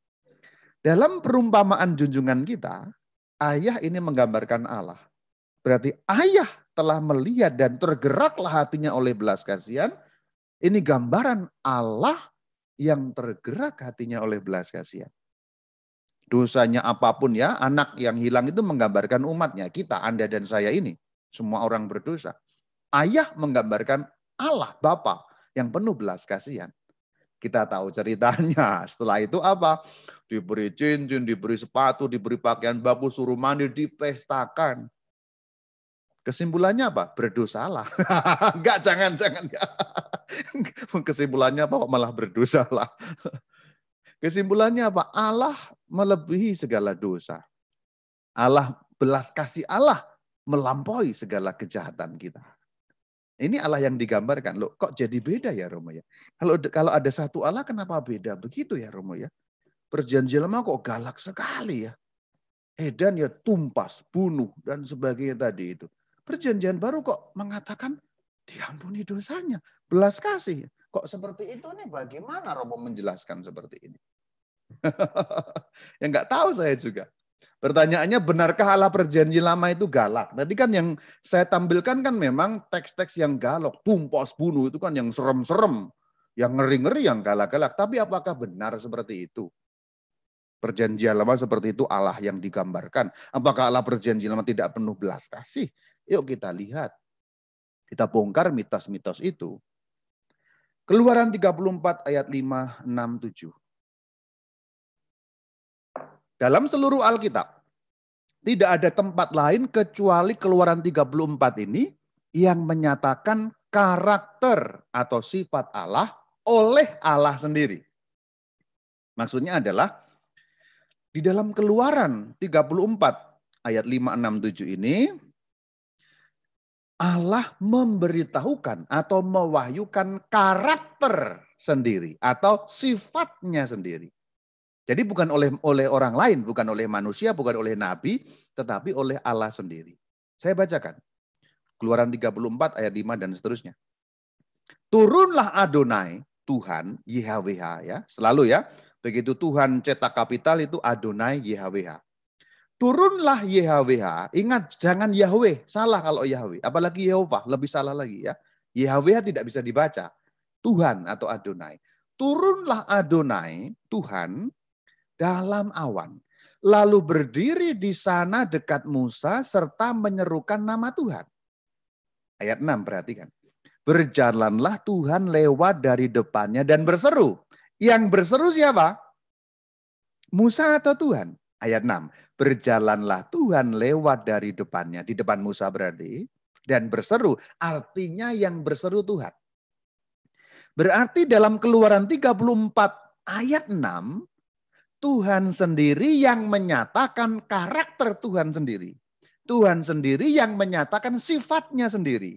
dalam perumpamaan junjungan kita, ayah ini menggambarkan Allah. Berarti ayah telah melihat dan tergeraklah hatinya oleh belas kasihan. Ini gambaran Allah yang tergerak hatinya oleh belas kasihan. Dosanya apapun ya, anak yang hilang itu menggambarkan umatnya, kita, Anda dan saya ini. Semua orang berdosa. Ayah menggambarkan Allah, Bapa yang penuh belas kasihan. Kita tahu ceritanya. Setelah itu apa? Diberi cincin, diberi sepatu, diberi pakaian bagus, suruh mandi, dipestakan. Kesimpulannya apa? Berdosalah. Enggak, jangan. Kesimpulannya apa? Malah berdosalah. Kesimpulannya apa? Allah melebihi segala dosa. Allah, belas kasih Allah melampaui segala kejahatan kita. Ini Allah yang digambarkan. Loh, kok jadi beda ya Romo ya? Kalau ada satu Allah, kenapa beda begitu ya Romo ya? Perjanjian lama kok galak sekali ya. Edan ya tumpas, bunuh, dan sebagainya tadi itu. Perjanjian baru kok mengatakan diampuni dosanya, belas kasih. Kok seperti itu nih? Bagaimana Romo menjelaskan seperti ini? Ya nggak tahu saya juga. Pertanyaannya, benarkah Allah perjanjian lama itu galak? Tadi kan yang saya tampilkan kan memang teks-teks yang galak, tumpas bunuh itu kan yang serem-serem, yang ngeri-ngeri, yang galak-galak. Tapi apakah benar seperti itu? Perjanjian lama seperti itu Allah yang digambarkan. Apakah Allah perjanjian lama tidak penuh belas kasih? Yuk kita lihat. Kita bongkar mitos-mitos itu. Keluaran 34 ayat 5, 6, 7. Dalam seluruh Alkitab, tidak ada tempat lain kecuali Keluaran 34 ini yang menyatakan karakter atau sifat Allah oleh Allah sendiri. Maksudnya adalah di dalam Keluaran 34 ayat 5, 6, 7 ini Allah memberitahukan atau mewahyukan karakter sendiri atau sifatnya sendiri. Jadi bukan oleh orang lain, bukan oleh manusia, bukan oleh nabi, tetapi oleh Allah sendiri. Saya bacakan. Keluaran 34 ayat 5 dan seterusnya. Turunlah Adonai, Tuhan, YHWH ya. Selalu ya. Begitu Tuhan cetak kapital itu Adonai, YHWH. Turunlah YHWH. Ingat, jangan Yahweh. Salah kalau Yahweh. Apalagi Yehova, lebih salah lagi ya. YHWH tidak bisa dibaca. Tuhan atau Adonai. Turunlah Adonai, Tuhan, dalam awan. Lalu berdiri di sana dekat Musa serta menyerukan nama Tuhan. Ayat 6, perhatikan. Berjalanlah Tuhan lewat dari depannya dan berseru. Yang berseru siapa? Musa atau Tuhan? Ayat 6. Berjalanlah Tuhan lewat dari depannya. Di depan Musa berarti. Dan berseru. Artinya yang berseru Tuhan. Berarti dalam Keluaran 34 ayat 6. Tuhan sendiri yang menyatakan karakter Tuhan sendiri. Tuhan sendiri yang menyatakan sifatnya sendiri.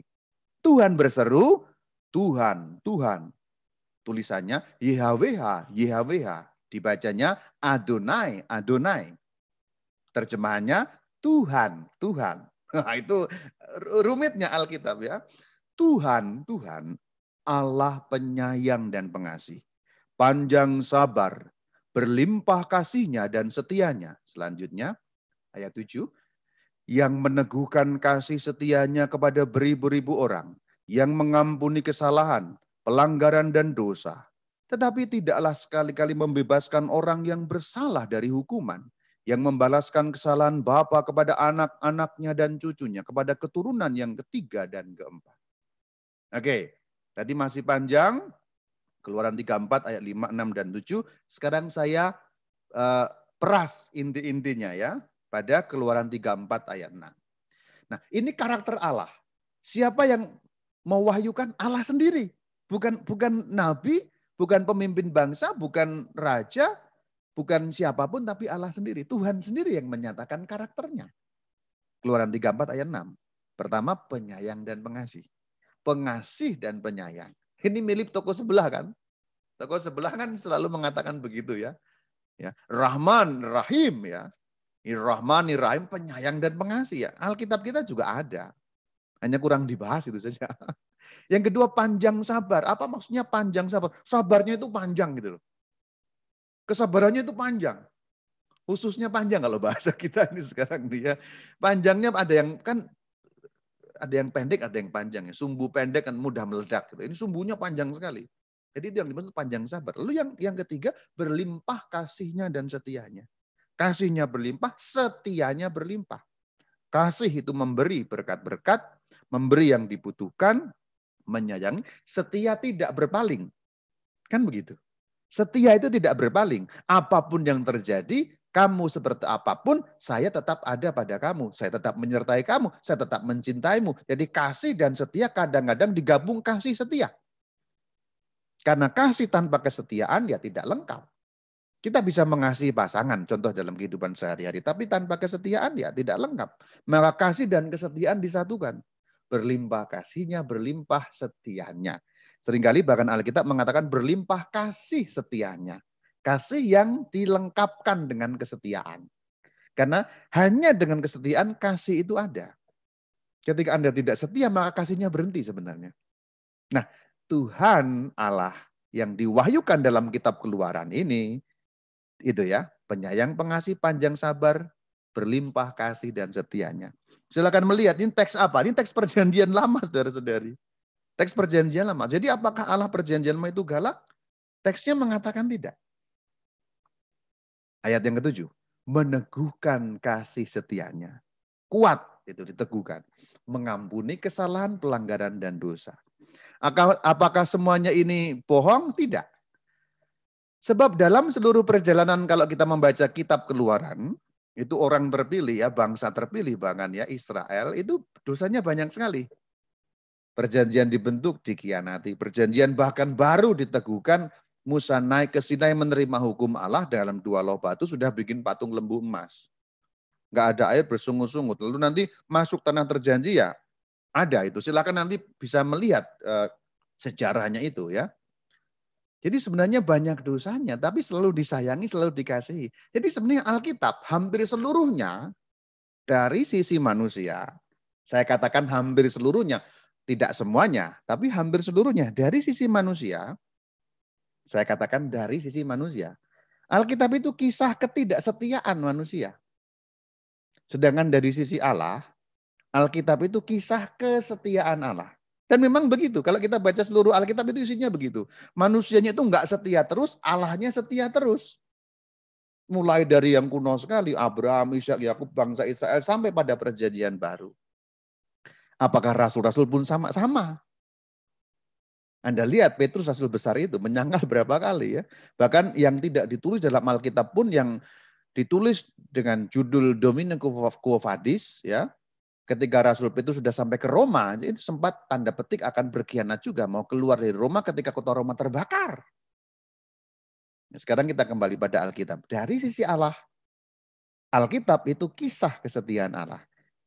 Tuhan berseru, Tuhan, Tuhan. Tulisannya YHWH, YHWH. Dibacanya Adonai, Adonai. Terjemahannya Tuhan, Tuhan. Nah, itu rumitnya Alkitab ya. Tuhan, Tuhan, Allah penyayang dan pengasih. Panjang sabar, berlimpah kasihnya dan setianya. Selanjutnya ayat 7. yang meneguhkan kasih setianya kepada beribu-ribu orang, yang mengampuni kesalahan, pelanggaran dan dosa, tetapi tidaklah sekali-kali membebaskan orang yang bersalah dari hukuman, yang membalaskan kesalahan bapa kepada anak-anaknya dan cucunya, kepada keturunan yang ketiga dan keempat. Oke, tadi masih panjang, Keluaran 34 ayat 5, 6, dan 7. Sekarang saya peras inti-intinya ya, pada Keluaran 34 ayat 6. Nah, ini karakter Allah. Siapa yang mewahyukan? Allah sendiri. Bukan nabi, bukan pemimpin bangsa, bukan raja, bukan siapapun, tapi Allah sendiri. Tuhan sendiri yang menyatakan karakternya. Keluaran 34 ayat 6. Pertama, penyayang dan pengasih. Pengasih dan penyayang. Ini mirip toko sebelah kan? Toko sebelah kan selalu mengatakan begitu ya. Rahman, Rahim ya. Rahman, Rahim, penyayang dan pengasih ya. Alkitab kita juga ada. Hanya kurang dibahas itu saja. Yang kedua, panjang sabar. Apa maksudnya panjang sabar? Sabarnya itu panjang gitu loh. Kesabarannya itu panjang. Khususnya panjang kalau bahasa kita ini sekarang dia. Panjangnya ada yang kan ada yang pendek, ada yang panjang ya. Sumbu pendek kan mudah meledak gitu. Ini sumbunya panjang sekali. Jadi itu yang dimaksud panjang sabar. Lalu yang ketiga, berlimpah kasihnya dan setianya. Kasihnya berlimpah, setianya berlimpah. Kasih itu memberi berkat-berkat, memberi yang dibutuhkan, menyayangi, setia tidak berpaling. Kan begitu. Setia itu tidak berpaling. Apapun yang terjadi, kamu seperti apapun, saya tetap ada pada kamu. Saya tetap menyertai kamu. Saya tetap mencintaimu. Jadi kasih dan setia kadang-kadang digabung kasih setia. Karena kasih tanpa kesetiaan ya tidak lengkap. Kita bisa mengasihi pasangan, contoh dalam kehidupan sehari-hari. Tapi tanpa kesetiaan ya tidak lengkap. Maka kasih dan kesetiaan disatukan. Berlimpah kasihnya, berlimpah setianya. Seringkali bahkan Alkitab mengatakan berlimpah kasih setianya. Kasih yang dilengkapkan dengan kesetiaan. Karena hanya dengan kesetiaan kasih itu ada. Ketika Anda tidak setia maka kasihnya berhenti sebenarnya. Nah, Tuhan Allah yang diwahyukan dalam kitab Keluaran ini, itu ya, penyayang, pengasih, panjang sabar, berlimpah kasih dan setianya. Silakan melihat, ini teks apa? Ini teks perjanjian lama, saudara-saudari. Teks perjanjian lama. Jadi apakah Allah perjanjian lama itu galak? Teksnya mengatakan tidak. Ayat yang ketujuh, meneguhkan kasih setianya. Kuat, itu diteguhkan. Mengampuni kesalahan, pelanggaran, dan dosa. Apakah semuanya ini bohong? Tidak. Sebab dalam seluruh perjalanan kalau kita membaca kitab Keluaran, itu orang terpilih ya, bangsa terpilih bahkan ya, Israel, itu dosanya banyak sekali. Perjanjian dibentuk, dikhianati. Perjanjian bahkan baru diteguhkan, Musa naik ke Sinai menerima hukum Allah dalam 2 loh batu sudah bikin patung lembu emas. Nggak ada air bersungut-sungut. Lalu nanti masuk tanah terjanji ya, ada itu. Silakan nanti bisa melihat sejarahnya itu ya. Jadi sebenarnya banyak dosanya, tapi selalu disayangi, selalu dikasihi. Jadi sebenarnya Alkitab hampir seluruhnya dari sisi manusia. Saya katakan hampir seluruhnya. Tidak semuanya, tapi hampir seluruhnya. Dari sisi manusia, saya katakan dari sisi manusia. Alkitab itu kisah ketidaksetiaan manusia. Sedangkan dari sisi Allah, Alkitab itu kisah kesetiaan Allah. Dan memang begitu, kalau kita baca seluruh Alkitab itu isinya begitu. Manusianya itu enggak setia terus, Allahnya setia terus. Mulai dari yang kuno sekali, Abraham, Ishak, Yakub, bangsa Israel, sampai pada perjanjian baru. Apakah rasul-rasul pun sama-sama? Anda lihat Petrus rasul besar itu menyangkal berapa kali ya. Bahkan yang tidak ditulis dalam Alkitab pun yang ditulis dengan judul Domine Quo Vadis ya. Ketika Rasul Petrus sudah sampai ke Roma, itu sempat tanda petik akan berkhianat juga. Mau keluar dari Roma ketika kota Roma terbakar. Nah, sekarang kita kembali pada Alkitab. Dari sisi Allah, Alkitab itu kisah kesetiaan Allah.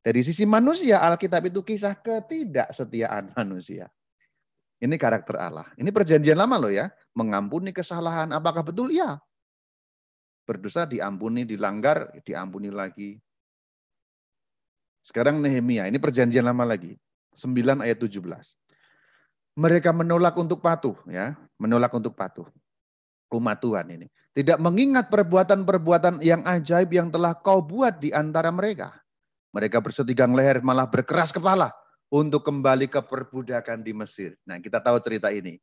Dari sisi manusia, Alkitab itu kisah ketidaksetiaan manusia. Ini karakter Allah. Ini perjanjian lama loh ya. Mengampuni kesalahan. Apakah betul? Ya. Berdosa diampuni, dilanggar, diampuni lagi. Sekarang Nehemia, ini perjanjian lama lagi. 9 ayat 17. Mereka menolak untuk patuh. Ya, menolak untuk patuh. Umat Tuhan ini. Tidak mengingat perbuatan-perbuatan yang ajaib yang telah kau buat di antara mereka. Mereka bersetigang leher malah berkeras kepala untuk kembali ke perbudakan di Mesir. Nah, kita tahu cerita ini.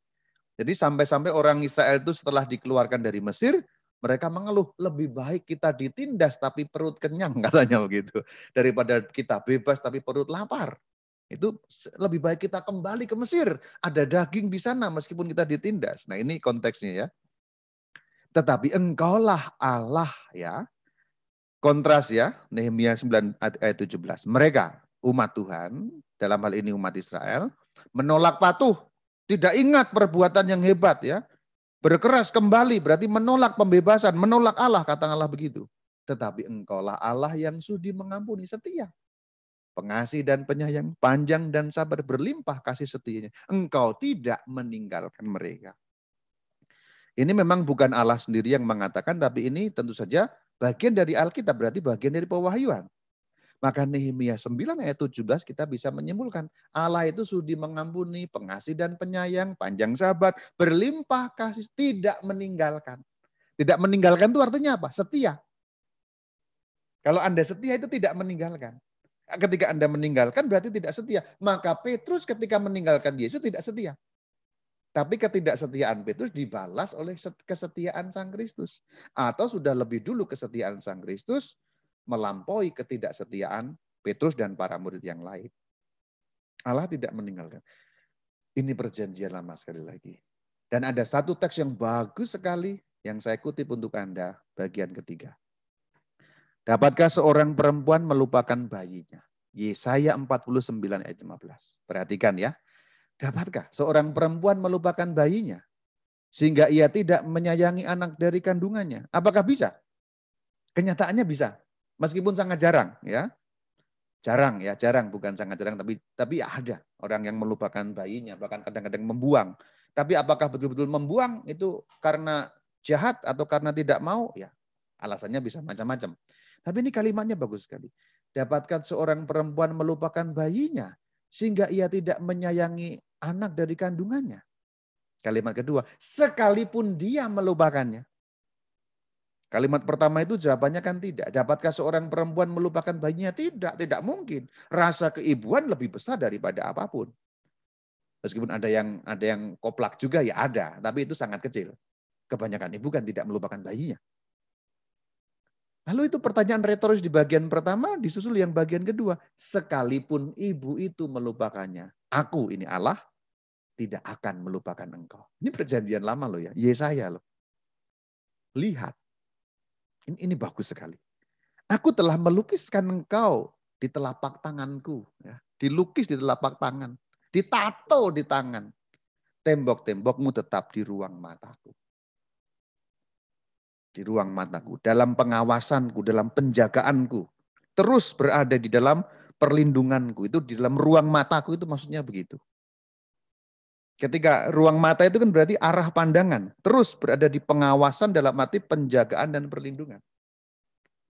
Jadi sampai-sampai orang Israel itu setelah dikeluarkan dari Mesir, mereka mengeluh, lebih baik kita ditindas tapi perut kenyang, katanya begitu. Daripada kita bebas tapi perut lapar. Itu lebih baik kita kembali ke Mesir. Ada daging di sana meskipun kita ditindas. Nah, ini konteksnya ya. Tetapi engkaulah Allah ya. Kontras ya, Nehemia 9 ayat 17. Mereka, umat Tuhan, dalam hal ini umat Israel, menolak patuh. Tidak ingat perbuatan yang hebat ya. Berkeras kembali, berarti menolak pembebasan, menolak Allah, kata Allah begitu. Tetapi engkaulah Allah yang sudi mengampuni, setia. Pengasih dan penyayang, panjang dan sabar, berlimpah kasih setianya. Engkau tidak meninggalkan mereka. Ini memang bukan Allah sendiri yang mengatakan, tapi ini tentu saja bagian dari Alkitab, berarti bagian dari pewahyuan. Maka Nehemia 9 ayat 17 kita bisa menyimpulkan, Allah itu sudi mengampuni, pengasih dan penyayang, panjang sabar, berlimpah kasih, tidak meninggalkan. Tidak meninggalkan itu artinya apa? Setia. Kalau Anda setia itu tidak meninggalkan. Ketika Anda meninggalkan berarti tidak setia. Maka Petrus ketika meninggalkan Yesus tidak setia. Tapi ketidaksetiaan Petrus dibalas oleh kesetiaan Sang Kristus. Atau sudah lebih dulu kesetiaan Sang Kristus melampaui ketidaksetiaan Petrus dan para murid yang lain. Allah tidak meninggalkan. Ini perjanjian lama sekali lagi. Dan ada satu teks yang bagus sekali yang saya kutip untuk Anda, bagian ketiga. Dapatkah seorang perempuan melupakan bayinya? Yesaya 49 ayat 15. Perhatikan ya. Dapatkah seorang perempuan melupakan bayinya sehingga ia tidak menyayangi anak dari kandungannya? Apakah bisa? Kenyataannya bisa. Meskipun sangat jarang ya. Jarang bukan sangat jarang tapi ada orang yang melupakan bayinya, bahkan kadang-kadang membuang. Tapi apakah betul-betul membuang itu karena jahat atau karena tidak mau? Ya, alasannya bisa macam-macam. Tapi ini kalimatnya bagus sekali. Dapatkah seorang perempuan melupakan bayinya sehingga ia tidak menyayangi anak dari kandungannya? Kalimat kedua, sekalipun dia melupakannya. Kalimat pertama itu jawabannya kan tidak. Dapatkah seorang perempuan melupakan bayinya? Tidak mungkin. Rasa keibuan lebih besar daripada apapun. Meskipun ada yang koplak juga ya ada, tapi itu sangat kecil. Kebanyakan ibu kan tidak melupakan bayinya. Lalu itu pertanyaan retoris di bagian pertama, disusul yang bagian kedua. Sekalipun ibu itu melupakannya, aku ini Allah tidak akan melupakan engkau. Ini perjanjian lama loh ya, Yesaya loh. Lihat, ini bagus sekali. Aku telah melukiskan engkau di telapak tanganku. Ya. Dilukis di telapak tangan, ditato di tangan. Tembok-tembokmu tetap di ruang mataku. Di ruang mataku, dalam pengawasanku, dalam penjagaanku. Terus berada di dalam perlindunganku. Itu di dalam ruang mataku itu maksudnya begitu. Ketika ruang mata itu kan berarti arah pandangan. Terus berada di pengawasan dalam arti penjagaan dan perlindungan.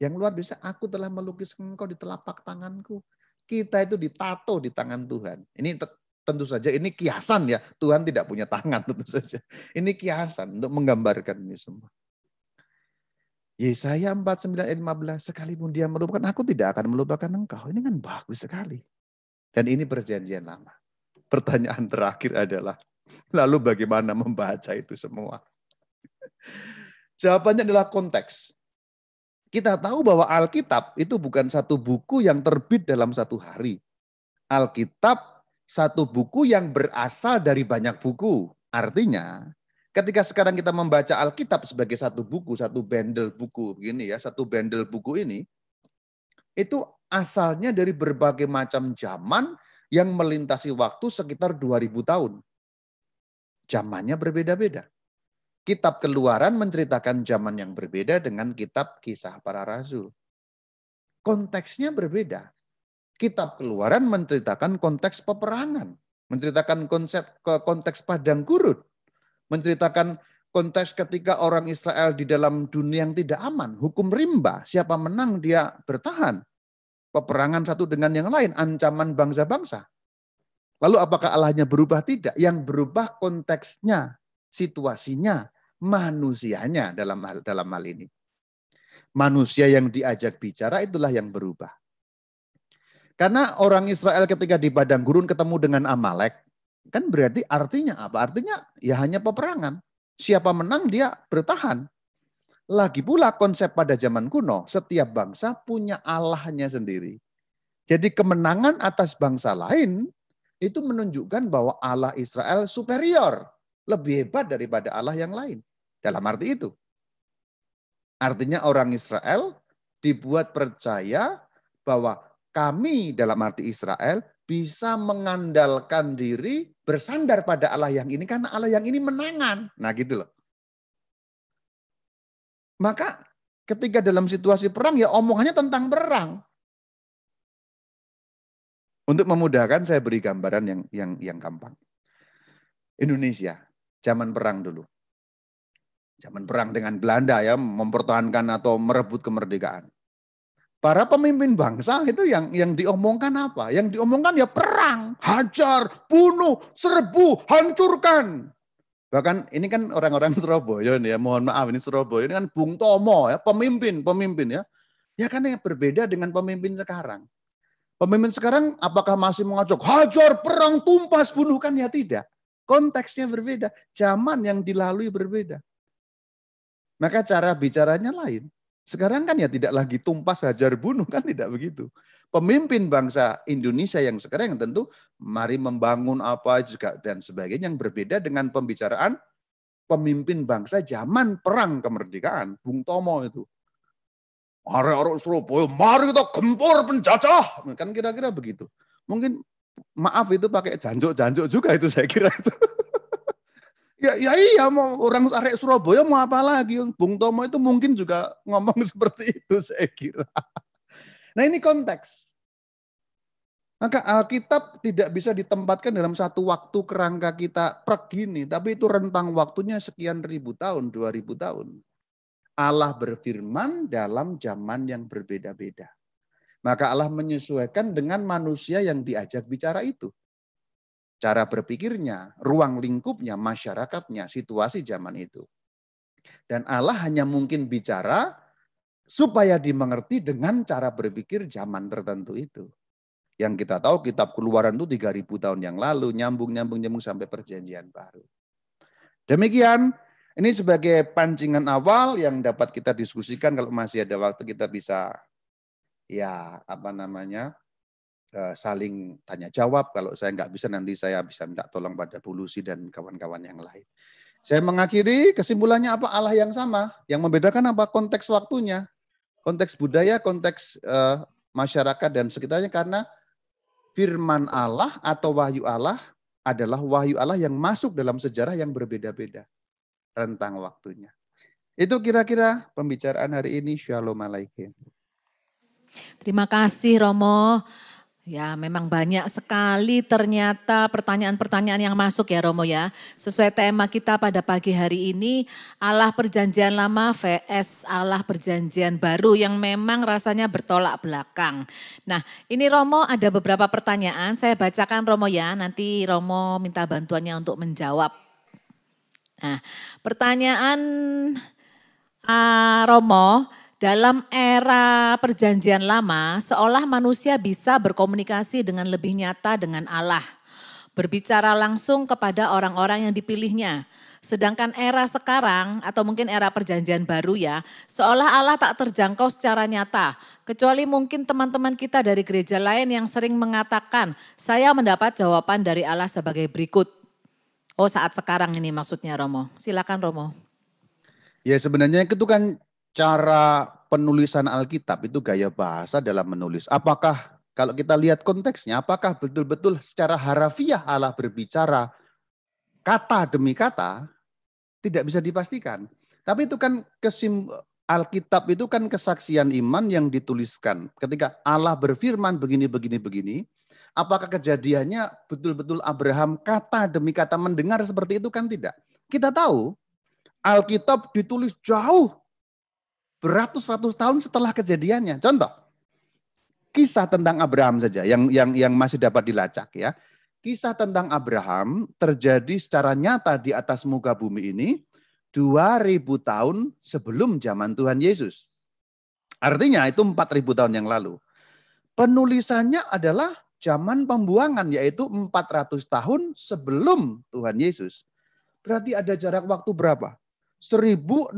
Yang luar biasa, aku telah melukiskan engkau di telapak tanganku. Kita itu ditato di tangan Tuhan. Ini tentu saja ini kiasan ya. Tuhan tidak punya tangan tentu saja. Ini kiasan untuk menggambarkan ini semua. Yesaya 49 ayat 15, sekalipun dia melupakan, aku tidak akan melupakan engkau. Ini kan bagus sekali. Dan ini perjanjian lama. Pertanyaan terakhir adalah, lalu bagaimana membaca itu semua? Jawabannya adalah konteks. Kita tahu bahwa Alkitab itu bukan satu buku yang terbit dalam satu hari. Alkitab satu buku yang berasal dari banyak buku. Artinya, ketika sekarang kita membaca Alkitab sebagai satu buku, satu bundle buku begini ya, satu bundle buku ini, itu asalnya dari berbagai macam zaman yang melintasi waktu sekitar 2000 tahun. Zamannya berbeda-beda. Kitab Keluaran menceritakan zaman yang berbeda dengan kitab Kisah Para Rasul. Konteksnya berbeda. Kitab Keluaran menceritakan konteks peperangan, menceritakan konteks padang gurun, menceritakan konteks ketika orang Israel di dalam dunia yang tidak aman, hukum rimba, siapa menang dia bertahan. Peperangan satu dengan yang lain, ancaman bangsa-bangsa. Lalu apakah Allahnya berubah? Tidak. Yang berubah konteksnya, situasinya, manusianya dalam hal ini. Manusia yang diajak bicara itulah yang berubah. Karena orang Israel ketika di padang gurun ketemu dengan Amalek, kan berarti artinya apa? Artinya ya hanya peperangan. Siapa menang dia bertahan. Lagi pula konsep pada zaman kuno, setiap bangsa punya Allahnya sendiri. Jadi kemenangan atas bangsa lain itu menunjukkan bahwa Allah Israel superior, lebih hebat daripada Allah yang lain. Dalam arti itu. Artinya orang Israel dibuat percaya bahwa kami dalam arti Israel bisa mengandalkan diri bersandar pada Allah yang ini karena Allah yang ini menangan. Nah gitu loh. Maka ketika dalam situasi perang ya omongannya tentang perang. Untuk memudahkan saya beri gambaran yang gampang. Indonesia zaman perang dulu. Zaman perang dengan Belanda ya mempertahankan atau merebut kemerdekaan. Para pemimpin bangsa itu yang diomongkan apa? Yang diomongkan ya perang, hajar, bunuh, serbu, hancurkan. Bahkan ini kan orang-orang Surabaya nih ya, mohon maaf ini Surabaya ini kan Bung Tomo ya, pemimpin ya. Ya kan yang berbeda dengan pemimpin sekarang. Pemimpin sekarang apakah masih mengajak hajar, perang, tumpas, bunuh? Kan ya tidak. Konteksnya berbeda, zaman yang dilalui berbeda. Maka cara bicaranya lain. Sekarang kan ya tidak lagi tumpas, hajar, bunuh, kan tidak begitu. Pemimpin bangsa Indonesia yang sekarang tentu mari membangun apa juga dan sebagainya yang berbeda dengan pembicaraan pemimpin bangsa zaman perang kemerdekaan. Bung Tomo itu. Arek-arek Surabaya, mari kita gempur penjajah. Kan kira-kira begitu. Mungkin maaf itu pakai janjuk-janjuk juga itu saya kira itu. Ya iya mau orang arek Surabaya mau apa lagi? Bung Tomo itu mungkin juga ngomong seperti itu saya kira. Nah ini konteks. Maka Alkitab tidak bisa ditempatkan dalam satu waktu kerangka kita pergi nih, tapi itu rentang waktunya sekian ribu tahun, 2000 tahun. Allah berfirman dalam zaman yang berbeda-beda. Maka Allah menyesuaikan dengan manusia yang diajak bicara itu. Cara berpikirnya, ruang lingkupnya, masyarakatnya, situasi zaman itu. Dan Allah hanya mungkin bicara supaya dimengerti dengan cara berpikir zaman tertentu itu. Yang kita tahu kitab Keluaran itu 3000 tahun yang lalu, nyambung sampai perjanjian baru. Demikian, ini sebagai pancingan awal yang dapat kita diskusikan. Kalau masih ada waktu kita bisa saling tanya jawab. Kalau saya nggak bisa nanti saya bisa minta tolong pada Bu Lucy dan kawan-kawan yang lain. Saya mengakhiri kesimpulannya apa? Allah yang sama. Yang membedakan apa? Konteks waktunya, konteks budaya, konteks masyarakat dan sekitarnya. Karena firman Allah atau wahyu Allah adalah wahyu Allah yang masuk dalam sejarah yang berbeda-beda rentang waktunya. Itu kira-kira pembicaraan hari ini. Shalom alaikum. Terima kasih Romo. Ya memang banyak sekali ternyata pertanyaan-pertanyaan yang masuk ya Romo ya. Sesuai tema kita pada pagi hari ini, Allah Perjanjian Lama vs Allah Perjanjian Baru yang memang rasanya bertolak belakang. Nah ini Romo ada beberapa pertanyaan, saya bacakan Romo ya, nanti Romo minta bantuannya untuk menjawab. Nah pertanyaan Romo, dalam era perjanjian lama, seolah manusia bisa berkomunikasi dengan lebih nyata dengan Allah. Berbicara langsung kepada orang-orang yang dipilihnya. Sedangkan era sekarang, atau mungkin era perjanjian baru ya, seolah Allah tak terjangkau secara nyata. Kecuali mungkin teman-teman kita dari gereja lain yang sering mengatakan, saya mendapat jawaban dari Allah sebagai berikut. Oh saat sekarang ini maksudnya Romo. Silakan Romo. Ya sebenarnya itu kan cara penulisan Alkitab itu gaya bahasa dalam menulis. Apakah kalau kita lihat konteksnya, apakah betul-betul secara harafiah Allah berbicara kata demi kata? Tidak bisa dipastikan. Tapi itu kan Alkitab itu kan kesaksian iman yang dituliskan. Ketika Allah berfirman begini. Apakah kejadiannya betul-betul Abraham kata demi kata mendengar seperti itu? Kan tidak. Kita tahu Alkitab ditulis jauh beratus-ratus tahun setelah kejadiannya. Contoh, kisah tentang Abraham saja yang masih dapat dilacak ya. Kisah tentang Abraham terjadi secara nyata di atas muka bumi ini 2000 tahun sebelum zaman Tuhan Yesus. Artinya itu 4000 tahun yang lalu. Penulisannya adalah zaman pembuangan, yaitu 400 tahun sebelum Tuhan Yesus. Berarti ada jarak waktu berapa? 1600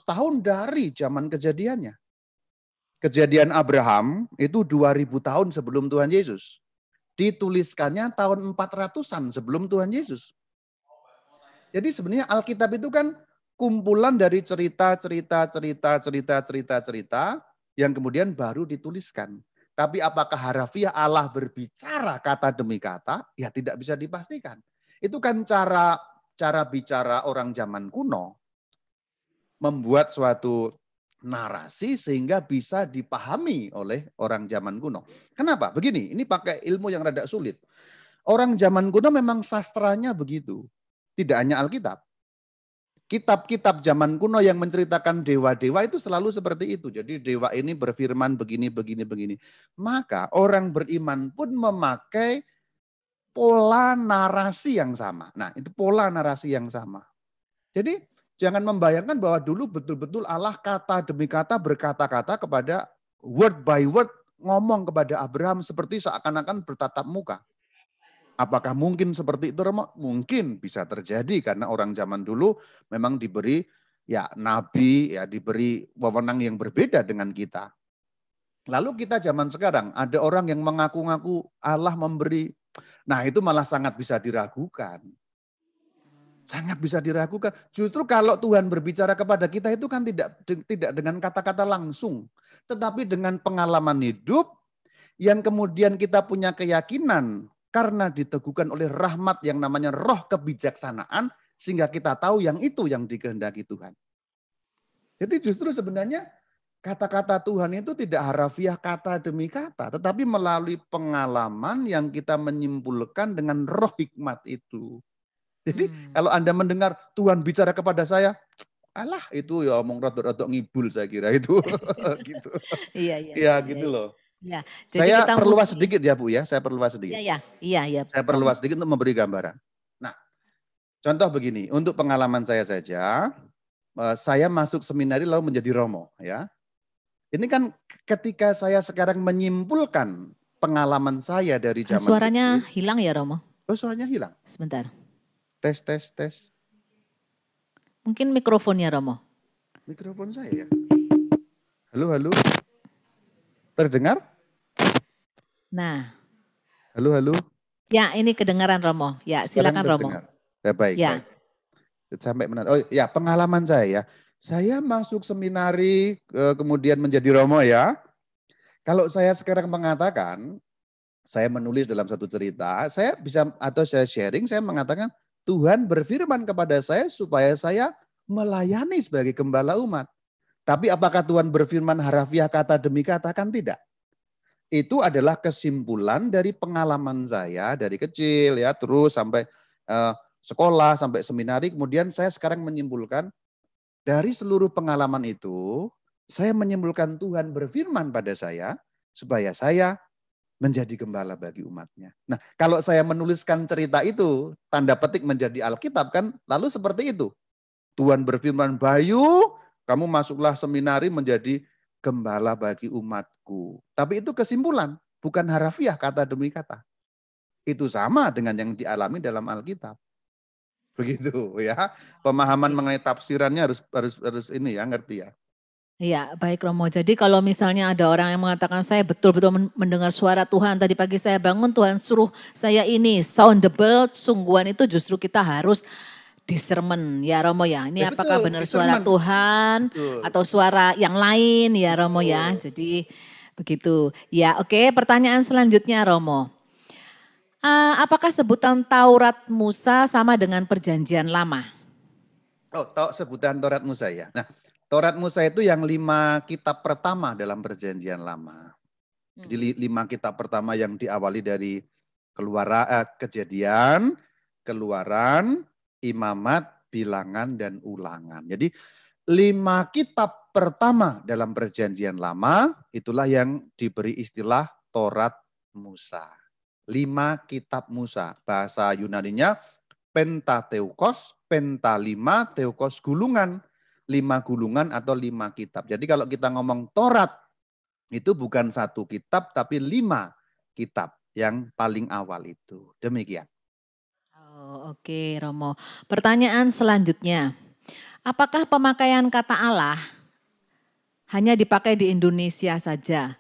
tahun dari zaman kejadiannya. Kejadian Abraham itu 2000 tahun sebelum Tuhan Yesus. Dituliskannya tahun 400-an sebelum Tuhan Yesus. Jadi sebenarnya Alkitab itu kan kumpulan dari cerita yang kemudian baru dituliskan. Tapi apakah harafiah Allah berbicara kata demi kata? Ya tidak bisa dipastikan. Itu kan cara bicara orang zaman kuno. Membuat suatu narasi sehingga bisa dipahami oleh orang zaman kuno. Kenapa? Begini, ini pakai ilmu yang rada sulit. Orang zaman kuno memang sastranya begitu. Tidak hanya Alkitab. Kitab-kitab zaman kuno yang menceritakan dewa-dewa itu selalu seperti itu. Jadi dewa ini berfirman begini. Maka orang beriman pun memakai pola narasi yang sama. Nah, itu pola narasi yang sama. Jadi jangan membayangkan bahwa dulu betul-betul Allah kata demi kata berkata-kata kepada word by word ngomong kepada Abraham seperti seakan-akan bertatap muka. Apakah mungkin seperti itu, Romo? Mungkin bisa terjadi karena orang zaman dulu memang diberi ya nabi, ya diberi wewenang yang berbeda dengan kita. Lalu kita zaman sekarang ada orang yang mengaku-ngaku Allah memberi. Nah, itu malah sangat bisa diragukan. Sangat bisa diragukan. Justru kalau Tuhan berbicara kepada kita itu kan tidak dengan kata-kata langsung, tetapi dengan pengalaman hidup yang kemudian kita punya keyakinan karena diteguhkan oleh rahmat yang namanya roh kebijaksanaan, sehingga kita tahu yang itu yang dikehendaki Tuhan. Jadi justru sebenarnya kata-kata Tuhan itu tidak harafiah kata demi kata, tetapi melalui pengalaman yang kita menyimpulkan dengan roh hikmat itu. Jadi kalau Anda mendengar Tuhan bicara kepada saya, alah itu ya omong rotok-rotok ngibul saya kira itu. Gitu. Iya, gitu loh. Ya, jadi Saya kita perluas sedikit ya Bu ya, saya perluas sedikit. Iya. Saya perluas sedikit untuk memberi gambaran. Nah, contoh begini, untuk pengalaman saya saja, saya masuk seminari lalu menjadi romo ya. Ini kan ketika saya sekarang menyimpulkan pengalaman saya dari zaman suaranya kecil. hilang ya Romo? Oh, suaranya hilang. Sebentar. Tes. Mungkin mikrofonnya Romo. Mikrofon saya ya. Halo. Terdengar? Nah. Halo. Ya, ini kedengaran Romo. Ya, silakan Romo. Ya, baik. Sampai mana? Oh ya, pengalaman saya ya. Saya masuk seminari kemudian menjadi romo ya. Kalau saya sekarang mengatakan, saya menulis dalam satu cerita, saya bisa atau saya sharing, saya mengatakan Tuhan berfirman kepada saya supaya saya melayani sebagai gembala umat. Tapi apakah Tuhan berfirman harafiah kata demi kata? Kan tidak. Itu adalah kesimpulan dari pengalaman saya dari kecil ya, terus sampai sekolah, sampai seminari. Kemudian saya sekarang menyimpulkan dari seluruh pengalaman itu, saya menyimpulkan Tuhan berfirman pada saya supaya saya menjadi gembala bagi umatnya. Nah, kalau saya menuliskan cerita itu, tanda petik menjadi Alkitab kan, lalu seperti itu. Tuhan berfirman, Bayu, kamu masuklah seminari menjadi gembala bagi umatku. Tapi itu kesimpulan, bukan harafiah kata demi kata. Itu sama dengan yang dialami dalam Alkitab. Begitu ya. Pemahaman mengenai tafsirannya harus ini ya, ngerti ya. Iya, baik Romo. Jadi kalau misalnya ada orang yang mengatakan saya betul-betul mendengar suara Tuhan, tadi pagi saya bangun Tuhan suruh saya ini, soundable, sungguhan itu justru kita harus discernment ya Romo ya. Ini apakah benar suara Tuhan atau suara yang lain ya Romo ya. Jadi begitu. Ya oke, pertanyaan selanjutnya Romo. Apakah sebutan Taurat Musa sama dengan Perjanjian Lama? Oh, sebutan Taurat Musa ya. Nah, Taurat Musa itu yang 5 kitab pertama dalam Perjanjian Lama. Jadi 5 kitab pertama yang diawali dari Kejadian, Keluaran, Imamat, Bilangan, dan Ulangan. Jadi 5 kitab pertama dalam Perjanjian Lama itulah yang diberi istilah Taurat Musa. 5 kitab Musa. Bahasa Yunaninya Pentateuchos, Penta 5, Theokos gulungan. 5 gulungan atau 5 kitab. Jadi kalau kita ngomong Taurat Itu bukan satu kitab, tapi 5 kitab yang paling awal itu. Demikian. Oh, oke, Romo. Pertanyaan selanjutnya. Apakah pemakaian kata Allah hanya dipakai di Indonesia saja?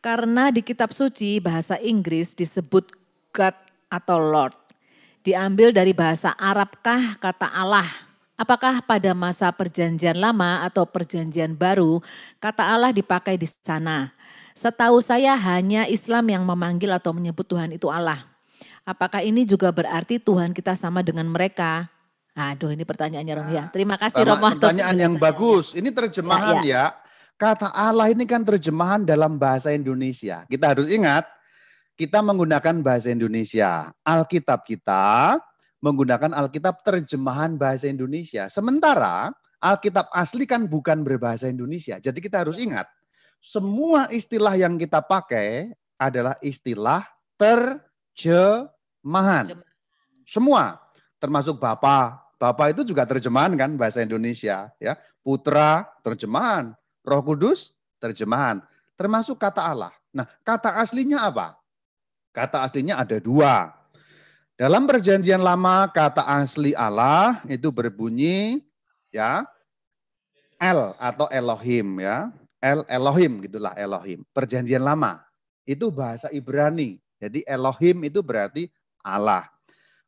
Karena di kitab suci bahasa Inggris disebut God atau Lord. Diambil dari bahasa Arabkah kata Allah? Apakah pada masa perjanjian lama atau perjanjian baru kata Allah dipakai di sana? Setahu saya hanya Islam yang memanggil atau menyebut Tuhan itu Allah. Apakah ini juga berarti Tuhan kita sama dengan mereka? Aduh, ini pertanyaannya Romo ya. Terima kasih Romo atas Pertanyaan yang penjelasannya. bagus. Ini terjemahan ya. Kata Allah ini kan terjemahan dalam bahasa Indonesia. Kita harus ingat, kita menggunakan bahasa Indonesia. Alkitab kita menggunakan Alkitab terjemahan bahasa Indonesia. Sementara Alkitab asli kan bukan berbahasa Indonesia. Jadi kita harus ingat, semua istilah yang kita pakai adalah istilah terjemahan. Semua, termasuk Bapa. Bapa itu juga terjemahan kan bahasa Indonesia. Ya, Putra terjemahan, Roh Kudus terjemahan. Termasuk kata Allah. Nah, kata aslinya apa? Kata aslinya ada 2. Dalam perjanjian lama kata asli Allah itu berbunyi ya El atau Elohim ya. El Elohim gitulah Elohim. Perjanjian lama itu bahasa Ibrani. Jadi Elohim itu berarti Allah.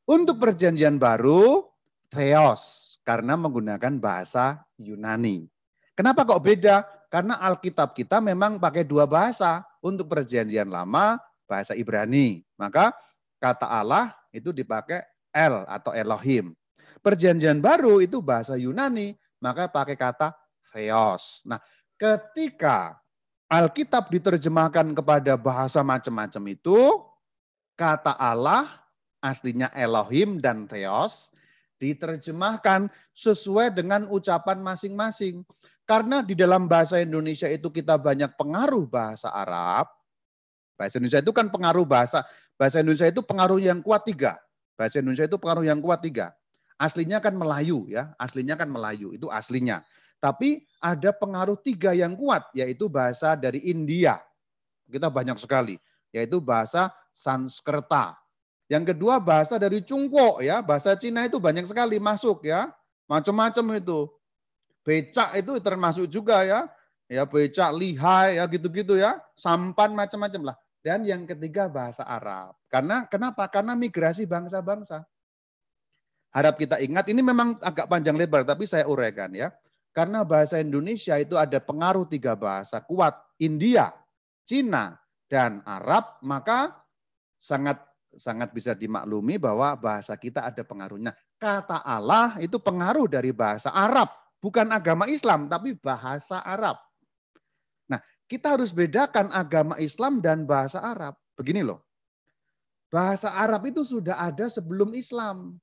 Untuk perjanjian baru Theos karena menggunakan bahasa Yunani. Kenapa kok beda? Karena Alkitab kita memang pakai 2 bahasa. Untuk perjanjian lama bahasa Ibrani. Maka kata Allah itu dipakai El atau Elohim. Perjanjian baru itu bahasa Yunani, maka pakai kata Theos. Nah, ketika Alkitab diterjemahkan kepada bahasa macam-macam itu, kata Allah aslinya Elohim dan Theos diterjemahkan sesuai dengan ucapan masing-masing. Karena di dalam bahasa Indonesia itu kita banyak pengaruh bahasa Arab. Bahasa Indonesia itu kan pengaruh bahasa Indonesia itu pengaruh yang kuat 3. Bahasa Indonesia itu pengaruh yang kuat 3. Aslinya kan Melayu ya, aslinya kan Melayu, itu aslinya. Tapi ada pengaruh 3 yang kuat, yaitu bahasa dari India. Kita banyak sekali, yaitu bahasa Sanskerta. Yang kedua bahasa dari Cungpo ya, bahasa Cina itu banyak sekali masuk ya, macam-macam itu. Becak itu termasuk juga ya, becak, lihai ya gitu-gitu ya, sampan macam-macam lah. Dan yang ketiga bahasa Arab. Karena kenapa? Karena migrasi bangsa-bangsa. Harap kita ingat, ini memang agak panjang lebar, tapi saya uraikan ya. Karena bahasa Indonesia itu ada pengaruh 3 bahasa kuat, India, Cina, dan Arab, maka sangat bisa dimaklumi bahwa bahasa kita ada pengaruhnya. Kata Allah itu pengaruh dari bahasa Arab, bukan agama Islam, tapi bahasa Arab. Nah, kita harus bedakan agama Islam dan bahasa Arab. Begini loh, bahasa Arab itu sudah ada sebelum Islam.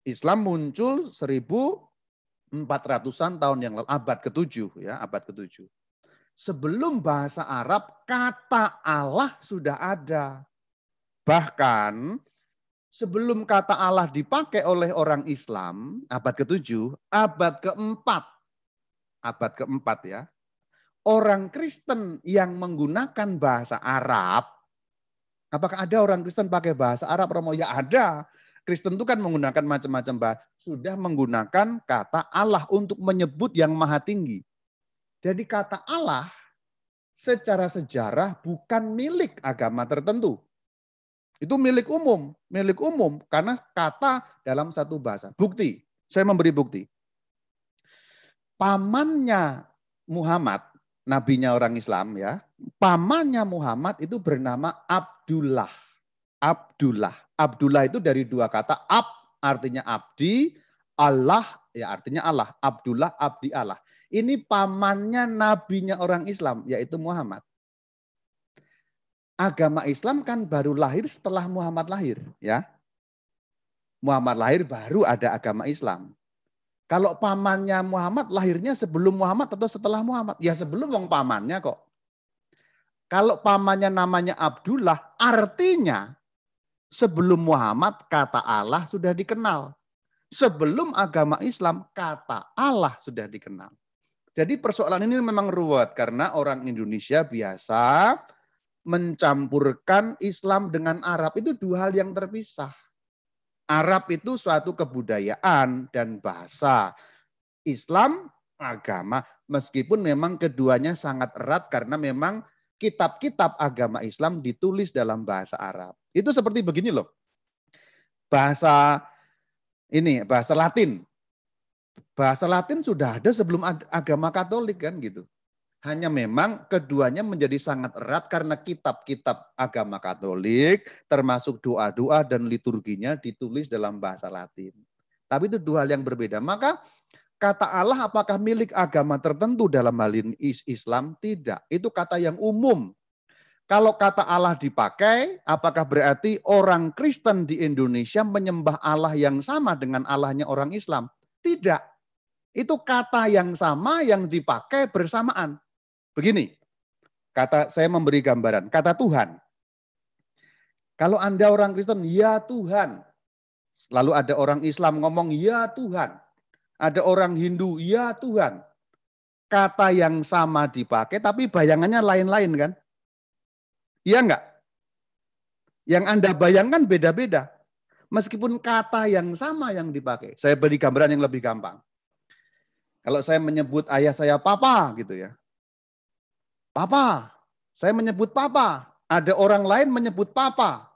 Islam muncul 1400-an tahun yang lalu, abad ke-7 ya, abad ke-7. Sebelum bahasa Arab, kata Allah sudah ada. Bahkan sebelum kata Allah dipakai oleh orang Islam, abad ke-7, abad ke-4. Abad ke-4 ya. Orang Kristen yang menggunakan bahasa Arab, apakah ada orang Kristen pakai bahasa Arab, Romo? Ya ada. Kristen itu kan menggunakan macam-macam bahasa. Sudah menggunakan kata Allah untuk menyebut yang maha tinggi. Jadi kata Allah secara sejarah bukan milik agama tertentu. Itu milik umum karena kata dalam satu bahasa. Bukti, saya memberi bukti. Pamannya Muhammad, nabinya orang Islam ya, pamannya Muhammad itu bernama Abdullah. Abdullah itu dari 2 kata, artinya abdi, Allah ya artinya Allah. Abdullah, abdi Allah. Ini pamannya nabinya orang Islam, yaitu Muhammad. Agama Islam kan baru lahir setelah Muhammad lahir, ya. Muhammad lahir baru ada agama Islam. Kalau pamannya Muhammad lahirnya sebelum Muhammad atau setelah Muhammad? Ya sebelum wong pamannya kok. Kalau pamannya namanya Abdullah, artinya sebelum Muhammad kata Allah sudah dikenal. Sebelum agama Islam kata Allah sudah dikenal. Jadi persoalan ini memang ruwet karena orang Indonesia biasa mencampurkan Islam dengan Arab. Itu dua hal yang terpisah. Arab itu suatu kebudayaan dan bahasa. Islam agama. Meskipun memang keduanya sangat erat karena memang kitab-kitab agama Islam ditulis dalam bahasa Arab. Itu seperti begini loh. Bahasa Latin. Bahasa Latin sudah ada sebelum agama Katolik kan gitu. Hanya memang keduanya menjadi sangat erat karena kitab-kitab agama Katolik, termasuk doa-doa dan liturginya ditulis dalam bahasa Latin. Tapi itu dua hal yang berbeda. Maka kata Allah apakah milik agama tertentu dalam hal ini Islam? Tidak. Itu kata yang umum. Kalau kata Allah dipakai, apakah berarti orang Kristen di Indonesia menyembah Allah yang sama dengan Allahnya orang Islam? Tidak. Itu kata yang sama yang dipakai bersamaan. Begini, saya memberi gambaran, kata Tuhan. Kalau Anda orang Kristen, ya Tuhan. Lalu ada orang Islam ngomong, ya Tuhan. Ada orang Hindu, ya Tuhan. Kata yang sama dipakai, tapi bayangannya lain-lain kan? Iya enggak? Yang Anda bayangkan beda-beda. Meskipun kata yang sama yang dipakai. Saya beri gambaran yang lebih gampang. Kalau saya menyebut ayah saya papa gitu ya. Papa, saya menyebut papa. Ada orang lain menyebut papa.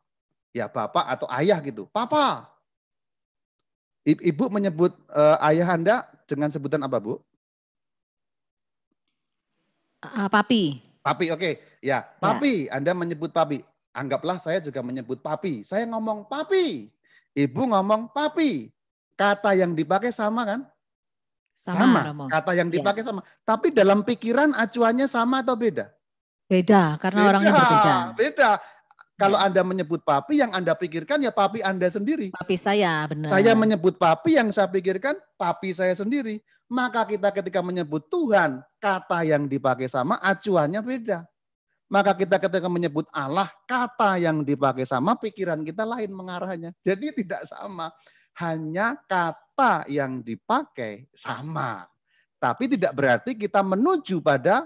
Ya bapak atau ayah gitu. Papa. Ibu menyebut ayah Anda dengan sebutan apa, Bu? Papi. Papi, oke. Ya, papi. Ya. Anda menyebut papi. Anggaplah saya juga menyebut papi. Saya ngomong papi. Ibu ngomong papi. Kata yang dipakai sama kan? Sama. Kata yang dipakai sama. Tapi dalam pikiran acuannya sama atau beda? Beda, karena orangnya berbeda. Beda. Kalau Anda menyebut papi, yang Anda pikirkan ya papi Anda sendiri. Papi saya, benar. Saya menyebut papi, yang saya pikirkan papi saya sendiri. Maka kita ketika menyebut Tuhan, kata yang dipakai sama, acuannya beda. Maka kita ketika menyebut Allah, kata yang dipakai sama, pikiran kita lain mengarahnya. Jadi tidak sama. Hanya kata yang dipakai sama. Tapi tidak berarti kita menuju pada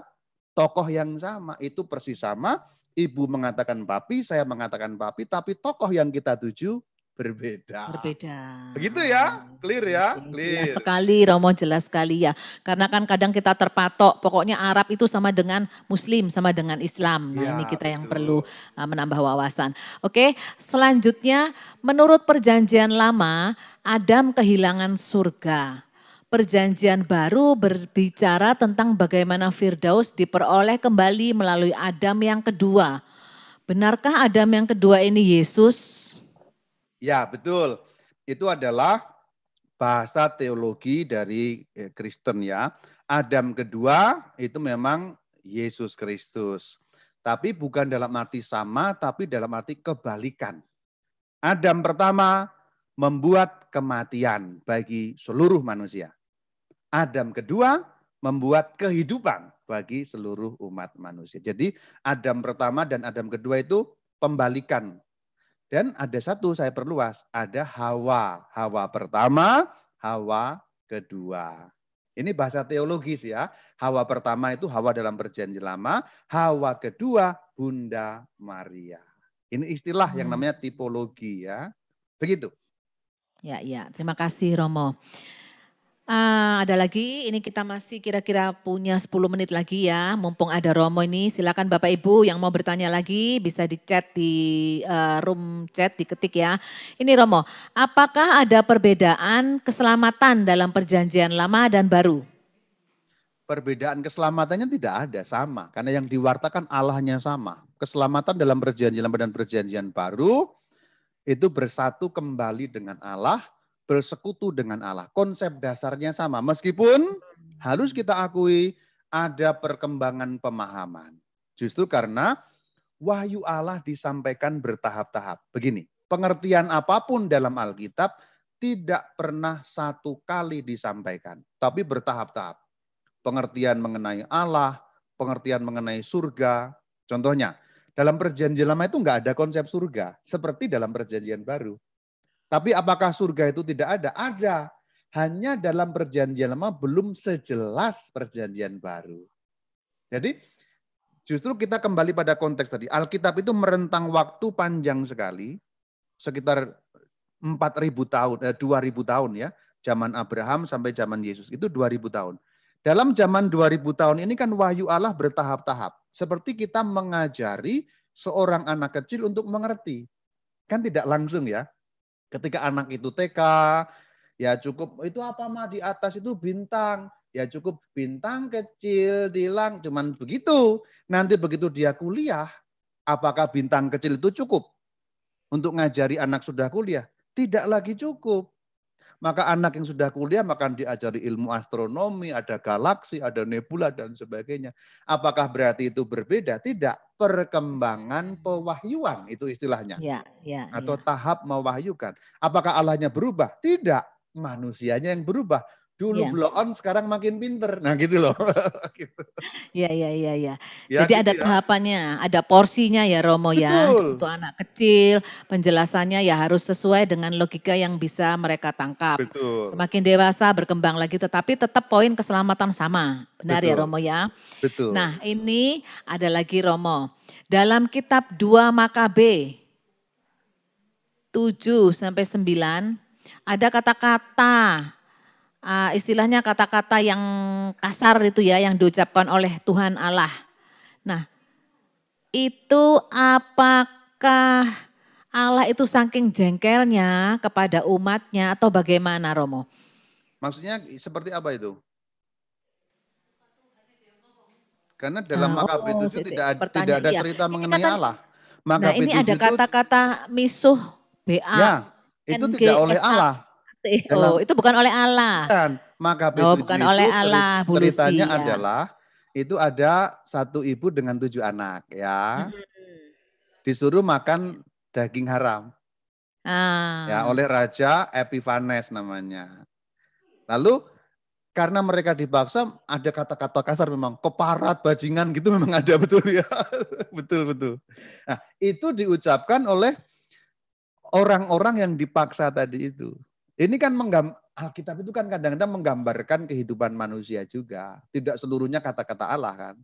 tokoh yang sama. Itu persis sama. Ibu mengatakan papi, saya mengatakan papi. Tapi tokoh yang kita tuju berbeda. Berbeda. Begitu ya? Clear ya? Clear. Jelas sekali Romo, jelas sekali ya. Karena kan kadang kita terpatok. Pokoknya Arab itu sama dengan Muslim, sama dengan Islam. Nah ya, ini kita yang perlu menambah wawasan. Oke, selanjutnya menurut perjanjian lama, Adam kehilangan surga. Perjanjian baru berbicara tentang bagaimana Firdaus diperoleh kembali melalui Adam yang kedua. Benarkah Adam yang kedua ini Yesus? Ya, betul. Itu adalah bahasa teologi dari Kristen ya. Adam kedua itu memang Yesus Kristus. Tapi bukan dalam arti sama, tapi dalam arti kebalikan. Adam pertama membuat kematian bagi seluruh manusia. Adam kedua membuat kehidupan bagi seluruh umat manusia. Jadi Adam pertama dan Adam kedua itu pembalikan. Dan ada satu saya perluas, ada Hawa. Hawa pertama, Hawa kedua. Ini bahasa teologis ya. Hawa pertama itu Hawa dalam perjanjian lama, Hawa kedua Bunda Maria. Ini istilah yang namanya tipologi ya. Begitu. Ya, terima kasih Romo. Ada lagi, ini kita masih kira-kira punya 10 menit lagi ya, mumpung ada Romo ini. Silakan Bapak Ibu yang mau bertanya lagi bisa di chat di room chat, diketik ya. Ini Romo, apakah ada perbedaan keselamatan dalam perjanjian lama dan baru? Perbedaan keselamatannya tidak ada, sama. Karena yang diwartakan Allahnya sama. Keselamatan dalam perjanjian lama dan perjanjian baru itu bersatu kembali dengan Allah, bersekutu dengan Allah. Konsep dasarnya sama. Meskipun harus kita akui ada perkembangan pemahaman. Justru karena wahyu Allah disampaikan bertahap-tahap. Begini, pengertian apapun dalam Alkitab tidak pernah satu kali disampaikan. Tapi bertahap-tahap. Pengertian mengenai Allah, pengertian mengenai surga. Contohnya, dalam perjanjian lama itu enggak ada konsep surga. Seperti dalam perjanjian baru. Tapi apakah surga itu tidak ada? Ada. hanya dalam perjanjian lama belum sejelas perjanjian baru. Jadi justru kita kembali pada konteks tadi. Alkitab itu merentang waktu panjang sekali, sekitar 4.000 tahun, 2.000 tahun ya. Zaman Abraham sampai zaman Yesus itu 2.000 tahun. Dalam zaman 2.000 tahun ini kan wahyu Allah bertahap-tahap. Seperti kita mengajari seorang anak kecil untuk mengerti. Kan tidak langsung ya. Ketika anak itu TK, ya cukup itu apa mah di atas itu bintang. Ya cukup bintang kecil di langit, cuman begitu. Nanti begitu dia kuliah, apakah bintang kecil itu cukup untuk ngajari anak sudah kuliah? Tidak lagi cukup. Maka anak yang sudah kuliah maka diajari ilmu astronomi, ada galaksi, ada nebula dan sebagainya. Apakah berarti itu berbeda? Tidak. Perkembangan pewahyuan itu istilahnya. Ya, Atau tahap mewahyukan. Apakah Allahnya berubah? Tidak. Manusianya yang berubah. Dulu blow on, sekarang makin pinter. Nah gitu loh. Gitu. Ya. Ya, Jadi gitu ada ya. tahapannya, ada porsinya ya Romo ya. Betul. Untuk anak kecil, penjelasannya ya harus sesuai dengan logika yang bisa mereka tangkap. Betul. Semakin dewasa berkembang lagi, tetapi tetap poin keselamatan sama. Benar ya Betul. Romo ya. Betul. Nah ini ada lagi Romo. Dalam kitab 2 Makabe 7-9 ada kata-kata, istilahnya kata-kata yang kasar itu ya, yang diucapkan oleh Tuhan Allah. Nah, itu apakah Allah itu saking jengkelnya kepada umatnya atau bagaimana Romo? Maksudnya seperti apa itu? Karena dalam Makabe itu tidak ada cerita mengenai Allah. Nah ini ada kata-kata misuh BA. Ya, itu tidak oleh Allah. Oh, itu bukan oleh Allah. Bukan. Makabe bukan oleh Allah, Bu Lucy, ceritanya ya. adalah itu ada satu ibu dengan 7 anak ya. Disuruh makan daging haram. Ya, oleh Raja Epiphanes namanya. Lalu karena mereka dipaksa, ada kata-kata kasar memang, keparat, bajingan gitu memang ada, betul ya. Betul. Nah, itu diucapkan oleh orang-orang yang dipaksa tadi itu. Ini kan Alkitab itu kan kadang-kadang menggambarkan kehidupan manusia juga. Tidak seluruhnya kata-kata Allah kan.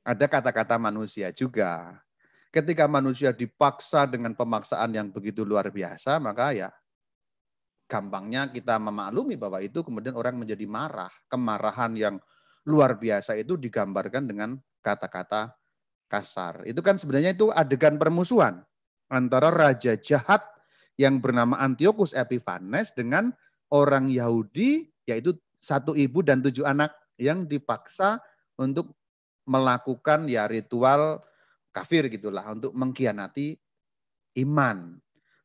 Ada kata-kata manusia juga. Ketika manusia dipaksa dengan pemaksaan yang begitu luar biasa, maka ya gampangnya kita memaklumi bahwa itu kemudian orang menjadi marah. Kemarahan yang luar biasa itu digambarkan dengan kata-kata kasar. Itu kan sebenarnya itu adegan permusuhan antara raja jahat yang bernama Antiochus Epiphanes dengan orang Yahudi, yaitu satu ibu dan 7 anak yang dipaksa untuk melakukan ya ritual kafir gitulah, untuk mengkhianati iman.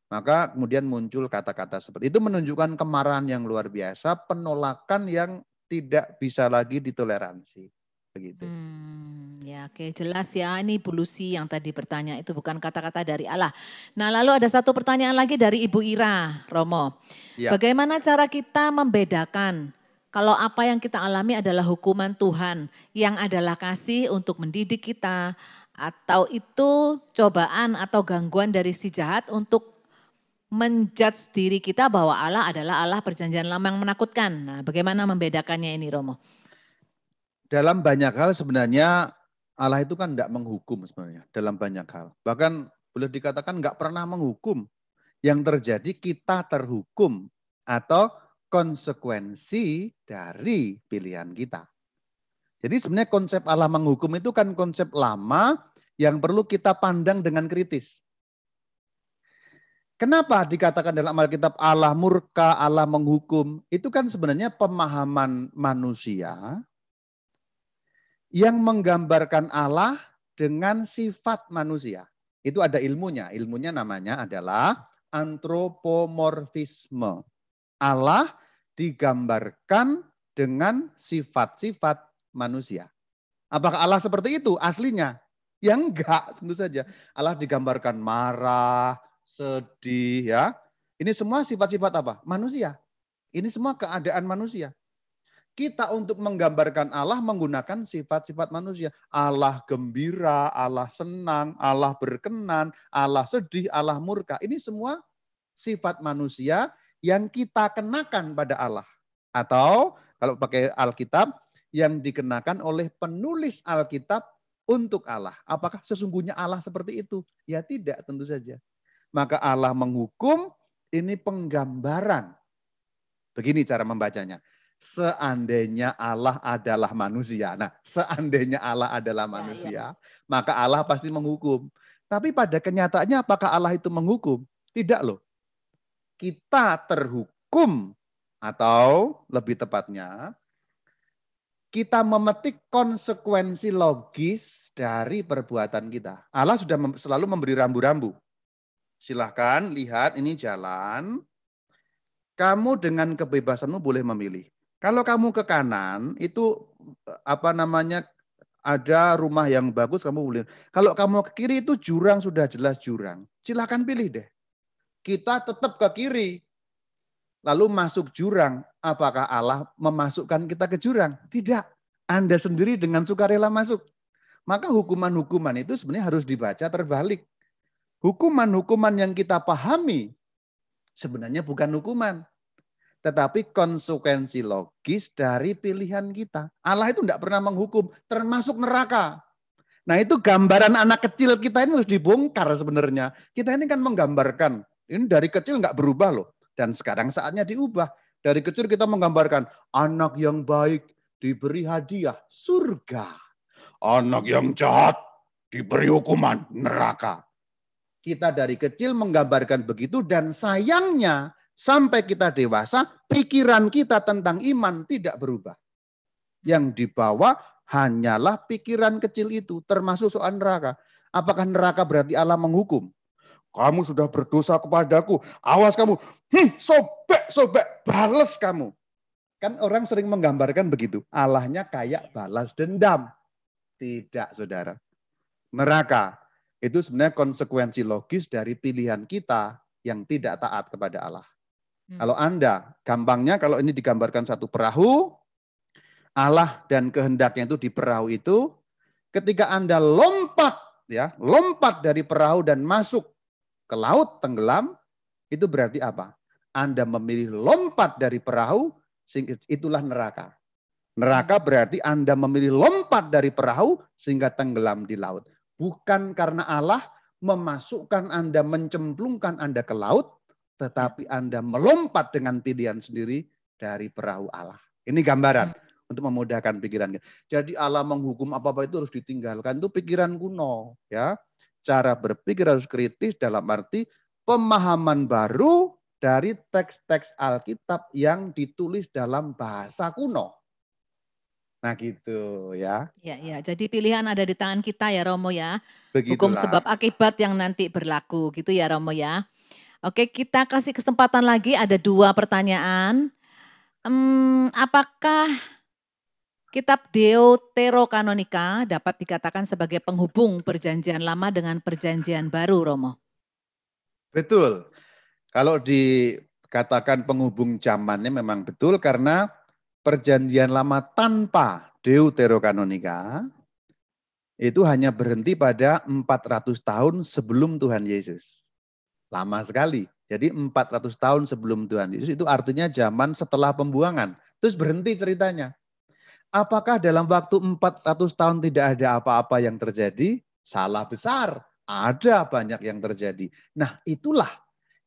Maka kemudian muncul kata-kata seperti itu, menunjukkan kemarahan yang luar biasa, penolakan yang tidak bisa lagi ditoleransi. Begitu. Ya oke, jelas ya, ini Bu Lucy yang tadi bertanya, itu bukan kata-kata dari Allah. Nah lalu ada satu pertanyaan lagi dari Ibu Ira, Romo. Ya. Bagaimana cara kita membedakan kalau apa yang kita alami adalah hukuman Tuhan yang adalah kasih untuk mendidik kita, atau itu cobaan atau gangguan dari si jahat untuk menjudge diri kita bahwa Allah adalah Allah perjanjian lama yang menakutkan. Nah, bagaimana membedakannya ini Romo? Dalam banyak hal sebenarnya Allah itu kan tidak menghukum sebenarnya dalam banyak hal. Bahkan boleh dikatakan nggak pernah menghukum. Yang terjadi kita terhukum atau konsekuensi dari pilihan kita. Jadi sebenarnya konsep Allah menghukum itu kan konsep lama yang perlu kita pandang dengan kritis. Kenapa dikatakan dalam Alkitab Allah murka, Allah menghukum? Itu kan sebenarnya pemahaman manusia yang menggambarkan Allah dengan sifat manusia. Itu ada ilmunya. Ilmunya namanya adalah antropomorfisme. Allah digambarkan dengan sifat-sifat manusia. Apakah Allah seperti itu aslinya? Ya enggak, tentu saja. Allah digambarkan marah, sedih ya. Ini semua sifat-sifat apa? Manusia. Ini semua keadaan manusia. Kita untuk menggambarkan Allah menggunakan sifat-sifat manusia. Allah gembira, Allah senang, Allah berkenan, Allah sedih, Allah murka. Ini semua sifat manusia yang kita kenakan pada Allah. Atau kalau pakai Alkitab, yang dikenakan oleh penulis Alkitab untuk Allah. Apakah sesungguhnya Allah seperti itu? Ya tidak, tentu saja. Maka Allah menghukum, ini penggambaran. Begini cara membacanya. Seandainya Allah adalah manusia. Nah, seandainya Allah adalah manusia, maka Allah pasti menghukum. Tapi pada kenyataannya apakah Allah itu menghukum? Tidak loh. Kita terhukum, atau lebih tepatnya, kita memetik konsekuensi logis dari perbuatan kita. Allah sudah selalu memberi rambu-rambu. Silahkan lihat, ini jalan. Kamu dengan kebebasanmu boleh memilih. Kalau kamu ke kanan, itu ada rumah yang bagus, kamu boleh. Kalau kamu ke kiri, itu jurang, sudah jelas jurang. Silahkan pilih deh. Kita tetap ke kiri. Lalu masuk jurang. Apakah Allah memasukkan kita ke jurang? Tidak. Anda sendiri dengan sukarela masuk. Maka hukuman-hukuman itu sebenarnya harus dibaca terbalik. Hukuman-hukuman yang kita pahami sebenarnya bukan hukuman, tetapi konsekuensi logis dari pilihan kita. Allah itu tidak pernah menghukum, termasuk neraka. Nah itu gambaran anak kecil kita ini harus dibongkar sebenarnya. Kita ini kan menggambarkan, ini dari kecil nggak berubah loh. Dan sekarang saatnya diubah. Dari kecil kita menggambarkan, anak yang baik diberi hadiah, surga. Anak yang jahat diberi hukuman, neraka. Kita dari kecil menggambarkan begitu, dan sayangnya sampai kita dewasa, pikiran kita tentang iman tidak berubah. Yang dibawa hanyalah pikiran kecil itu, termasuk soal neraka. Apakah neraka berarti Allah menghukum? Kamu sudah berdosa kepadaku, awas kamu, sobek, balas kamu. Kan orang sering menggambarkan begitu, Allahnya kayak balas dendam. Tidak, saudara. Neraka itu sebenarnya konsekuensi logis dari pilihan kita yang tidak taat kepada Allah. Kalau Anda, gampangnya kalau ini digambarkan satu perahu, Allah dan kehendaknya itu di perahu itu, ketika Anda lompat dari perahu dan masuk ke laut tenggelam, itu berarti apa? Anda memilih lompat dari perahu, itulah neraka. Neraka berarti Anda memilih lompat dari perahu sehingga tenggelam di laut. Bukan karena Allah memasukkan Anda, mencemplungkan Anda ke laut, tetapi Anda melompat dengan pilihan sendiri dari perahu Allah. Ini gambaran untuk memudahkan pikiran. Jadi Allah menghukum apa-apa itu harus ditinggalkan, itu pikiran kuno. Ya, cara berpikir harus kritis dalam arti pemahaman baru dari teks-teks Alkitab yang ditulis dalam bahasa kuno. Nah gitu ya. Ya, jadi pilihan ada di tangan kita ya Romo ya. Begitulah. Hukum sebab akibat yang nanti berlaku gitu ya Romo ya. Oke, kita kasih kesempatan lagi, ada 2 pertanyaan. Apakah kitab Deuterokanonika dapat dikatakan sebagai penghubung perjanjian lama dengan perjanjian baru Romo? Betul. Kalau dikatakan penghubung zamannya memang betul, karena perjanjian lama tanpa Deuterokanonika itu hanya berhenti pada 400 tahun sebelum Tuhan Yesus. Lama sekali. Jadi 400 tahun sebelum Tuhan Yesus itu artinya zaman setelah pembuangan. Terus berhenti ceritanya. Apakah dalam waktu 400 tahun tidak ada apa-apa yang terjadi? Salah besar. Ada banyak yang terjadi. Nah itulah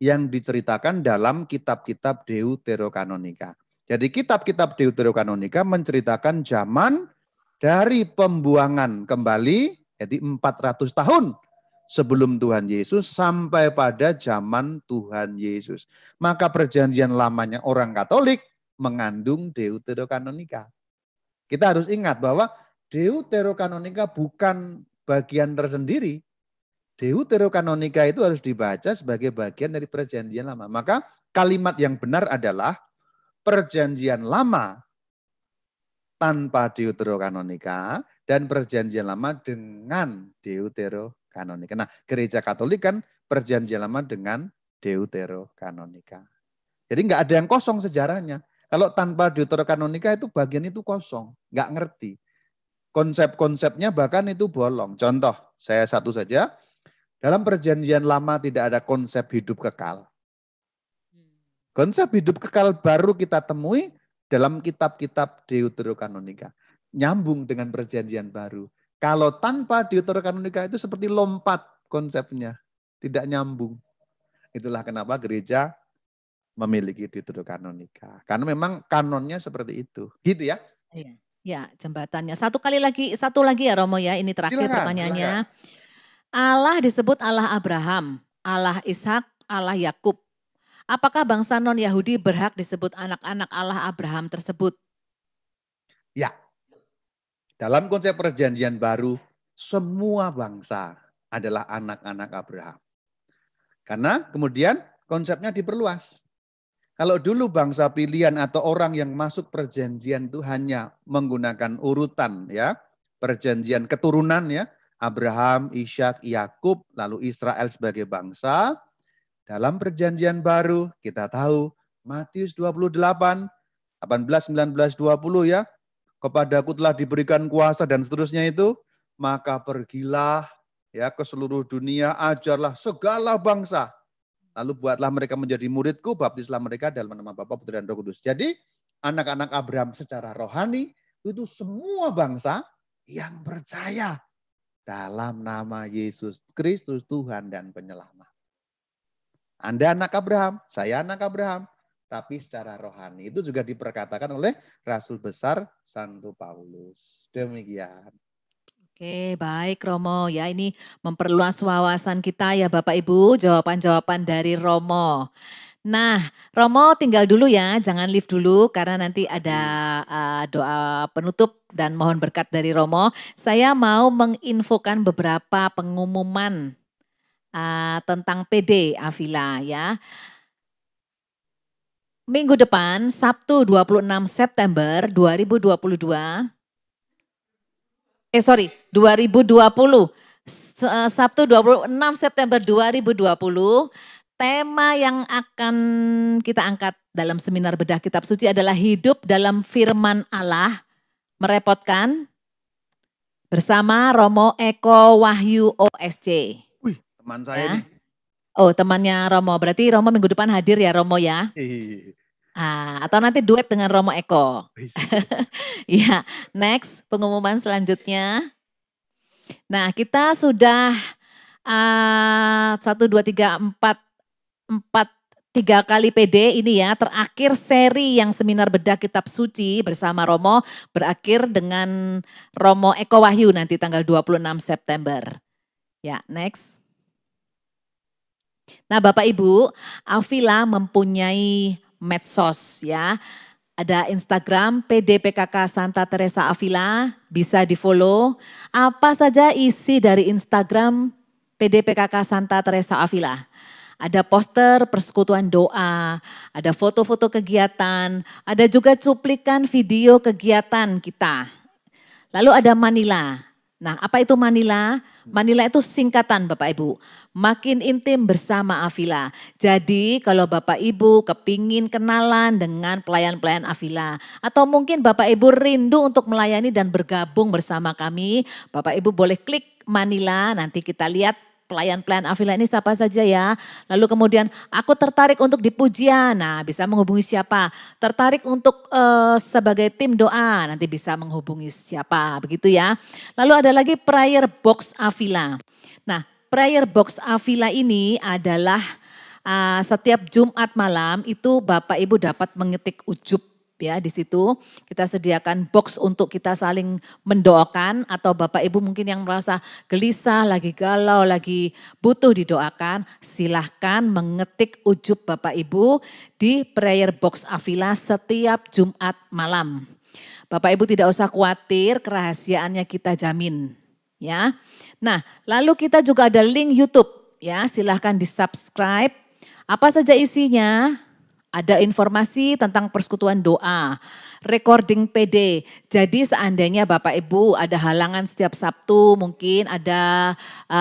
yang diceritakan dalam kitab-kitab Deuterokanonika. Jadi kitab-kitab Deuterokanonika menceritakan zaman dari pembuangan kembali, jadi 400 tahun sebelum Tuhan Yesus sampai pada zaman Tuhan Yesus. Maka perjanjian lamanya orang Katolik mengandung Deuterokanonika. Kita harus ingat bahwa Deuterokanonika bukan bagian tersendiri. Deuterokanonika itu harus dibaca sebagai bagian dari perjanjian lama. Maka kalimat yang benar adalah perjanjian lama tanpa Deuterokanonika dan perjanjian lama dengan Deuterokanonika. Nah, gereja Katolik kan perjanjian lama dengan Deuterokanonika. Jadi nggak ada yang kosong sejarahnya. Kalau tanpa Deuterokanonika itu bagian itu kosong, nggak ngerti. Konsep-konsepnya bahkan itu bolong. Contoh, saya satu saja. Dalam perjanjian lama tidak ada konsep hidup kekal. Konsep hidup kekal baru kita temui dalam kitab-kitab Deuterokanonika. Nyambung dengan perjanjian baru. Kalau tanpa Deuterokanonika itu seperti lompat konsepnya. Tidak nyambung. Itulah kenapa gereja memiliki Deuterokanonika. Karena memang kanonnya seperti itu. Gitu ya. Iya. Ya, jembatannya. Satu lagi ya Romo ya, ini terakhir pertanyaannya. Allah disebut Allah Abraham, Allah Ishak, Allah Yakub. Apakah bangsa non-Yahudi berhak disebut anak-anak Allah Abraham tersebut? Ya. Dalam konsep perjanjian baru, semua bangsa adalah anak-anak Abraham. Karena kemudian konsepnya diperluas. Kalau dulu bangsa pilihan atau orang yang masuk perjanjian itu hanya menggunakan urutan ya, perjanjian keturunan ya, Abraham, Ishak, Yakub, lalu Israel sebagai bangsa. Dalam perjanjian baru kita tahu Matius 28, 18, 19, 20 ya. Kepadaku telah diberikan kuasa dan seterusnya itu. Maka pergilah ya ke seluruh dunia, ajarlah segala bangsa. Lalu buatlah mereka menjadi muridku, baptislah mereka dalam nama Bapa, Putra dan Roh Kudus. Jadi anak-anak Abraham secara rohani itu semua bangsa yang percaya dalam nama Yesus Kristus Tuhan dan Penyelamat. Anda anak Abraham, saya anak Abraham. Tapi secara rohani itu juga diperkatakan oleh Rasul Besar Santo Paulus. Demikian. Oke, baik Romo. Ya, ini memperluas wawasan kita ya Bapak Ibu, jawaban-jawaban dari Romo. Nah, Romo tinggal dulu ya, jangan leave dulu karena nanti ada doa penutup dan mohon berkat dari Romo. Saya mau menginfokan beberapa pengumuman tentang PD Avila ya. Minggu depan, Sabtu 26 September 2022. 2020. Sabtu 26 September 2020. Tema yang akan kita angkat dalam seminar bedah kitab suci adalah hidup dalam firman Allah. Merepotkan? Bersama Romo Eko Wahyu OSC. Wih, teman saya nih. Oh, temannya Romo. Berarti Romo minggu depan hadir ya Romo ya? Atau nanti duet dengan Romo Eko. Ya, next pengumuman selanjutnya. Nah, kita sudah 1, 2, 3, 4, 3 kali PD ini ya. Terakhir seri yang seminar bedah kitab suci bersama Romo berakhir dengan Romo Eko Wahyu nanti tanggal 26 September. Ya, next. Nah Bapak Ibu, Avila mempunyai medsos ya. Ada Instagram PDPKK Santa Teresa Avila, bisa di follow. Apa saja isi dari Instagram PDPKK Santa Teresa Avila? Ada poster persekutuan doa, ada foto-foto kegiatan, ada juga cuplikan video kegiatan kita. Lalu ada Manila. Nah, apa itu Manila? Manila itu singkatan Bapak Ibu. Makin intim bersama Avila. Jadi kalau Bapak Ibu kepingin kenalan dengan pelayan-pelayan Avila. Atau mungkin Bapak Ibu rindu untuk melayani dan bergabung bersama kami. Bapak Ibu boleh klik Manila, nanti kita lihat pelayan-pelayan Avila ini siapa saja ya. Lalu kemudian aku tertarik untuk di pujian, nah bisa menghubungi siapa. Tertarik untuk sebagai tim doa, nanti bisa menghubungi siapa, begitu ya. Lalu ada lagi prayer box Avila. Nah prayer box Avila ini adalah setiap Jumat malam itu Bapak Ibu dapat mengetik ujub. Ya di situ kita sediakan box untuk kita saling mendoakan atau Bapak Ibu mungkin yang merasa gelisah, lagi galau, lagi butuh didoakan, silahkan mengetik ujub Bapak Ibu di prayer box Avila setiap Jumat malam. Bapak Ibu tidak usah khawatir, kerahasiaannya kita jamin ya. Nah, lalu kita juga ada link YouTube ya, silahkan di-subscribe. Apa saja isinya? Ada informasi tentang persekutuan doa, recording PD. Jadi seandainya Bapak Ibu ada halangan setiap Sabtu, mungkin ada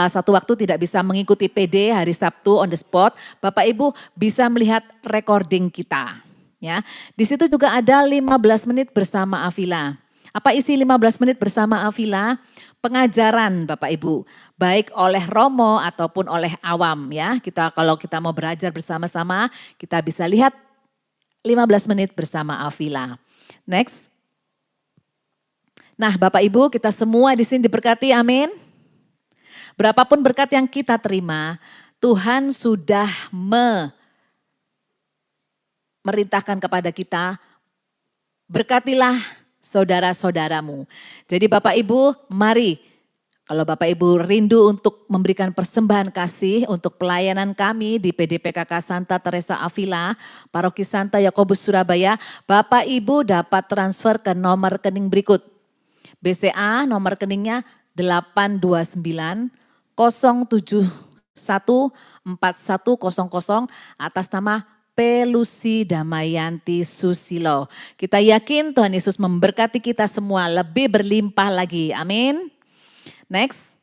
satu waktu tidak bisa mengikuti PD hari Sabtu on the spot, Bapak Ibu bisa melihat recording kita. Ya, di situ juga ada 15 menit bersama Avila. Apa isi 15 menit bersama Avila? Pengajaran Bapak Ibu, baik oleh Romo ataupun oleh awam ya. Kalau kita mau belajar bersama-sama, kita bisa lihat 15 menit bersama Afila. Next. Nah, Bapak Ibu, kita semua di sini diberkati, amin. Berapapun berkat yang kita terima, Tuhan sudah memerintahkan kepada kita, berkatilah saudara-saudaramu. Jadi Bapak Ibu, mari kalau Bapak Ibu rindu untuk memberikan persembahan kasih untuk pelayanan kami di PDPKK Santa Teresa Avila, Paroki Santa Yakobus Surabaya, Bapak Ibu dapat transfer ke nomor rekening berikut. BCA nomor rekeningnya 829 071 4100 atas nama Pelusi Damayanti Susilo. Kita yakin Tuhan Yesus memberkati kita semua lebih berlimpah lagi. Amin. Next.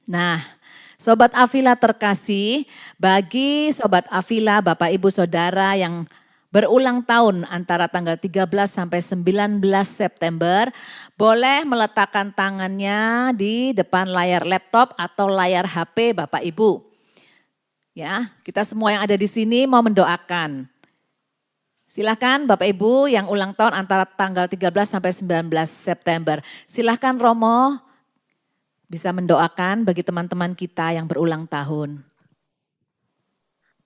Nah, Sobat Avila terkasih, bagi Sobat Avila, Bapak Ibu Saudara yang berulang tahun antara tanggal 13 sampai 19 September, boleh meletakkan tangannya di depan layar laptop atau layar HP Bapak Ibu. Ya, kita semua yang ada di sini mau mendoakan. Silahkan Bapak Ibu yang ulang tahun antara tanggal 13 sampai 19 September. Silahkan Romo bisa mendoakan bagi teman-teman kita yang berulang tahun.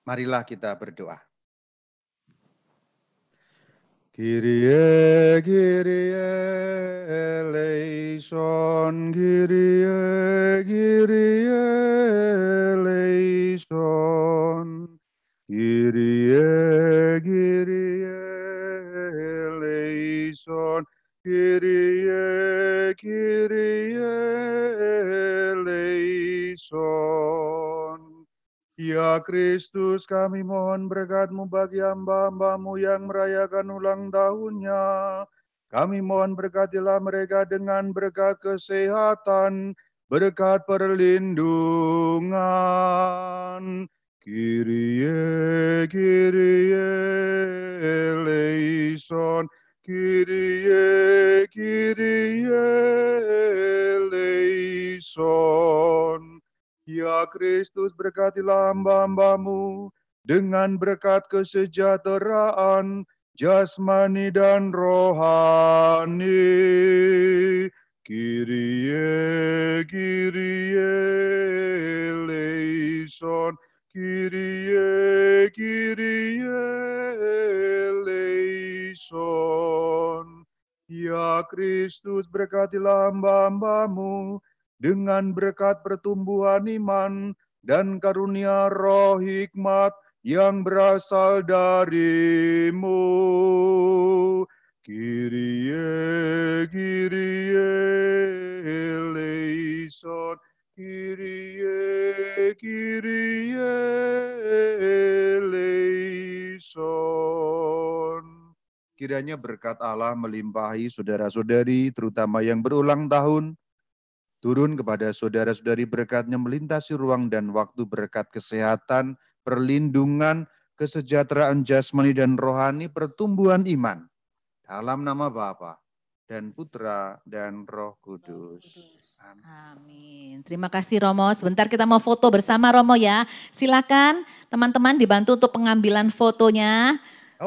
Marilah kita berdoa. Kyrie, Kyrie eleison, Kyrie, Kyrie eleison, Kyrie, Kyrie eleison, Kyrie, Kyrie eleison. Ya Kristus, kami mohon berkat-Mu bagi hamba-hamba-Mu yang merayakan ulang tahunnya. Kami mohon berkatilah mereka dengan berkat kesehatan, berkat perlindungan. Kyrie, Kyrie eleison, Kyrie, Kyrie eleison. Ya Kristus, berkatilah hamba-hamba-Mu dengan berkat kesejahteraan jasmani dan rohani. Kyrie, Kyrie eleison, Kyrie, Kyrie eleison. Ya Kristus, berkatilah hamba-hamba-Mu dengan berkat pertumbuhan iman dan karunia roh hikmat yang berasal dari-Mu. Kyrie, Kyrie eleison, Kyrie, Kyrie eleison. Kiranya berkat Allah melimpahi saudara-saudari, terutama yang berulang tahun, turun kepada saudara-saudari berkatnya melintasi ruang dan waktu, berkat kesehatan, perlindungan, kesejahteraan jasmani dan rohani, pertumbuhan iman. Dalam nama Bapa dan Putra dan Roh Kudus. Amin. Terima kasih Romo. Sebentar kita mau foto bersama Romo ya. Silakan teman-teman dibantu untuk pengambilan fotonya.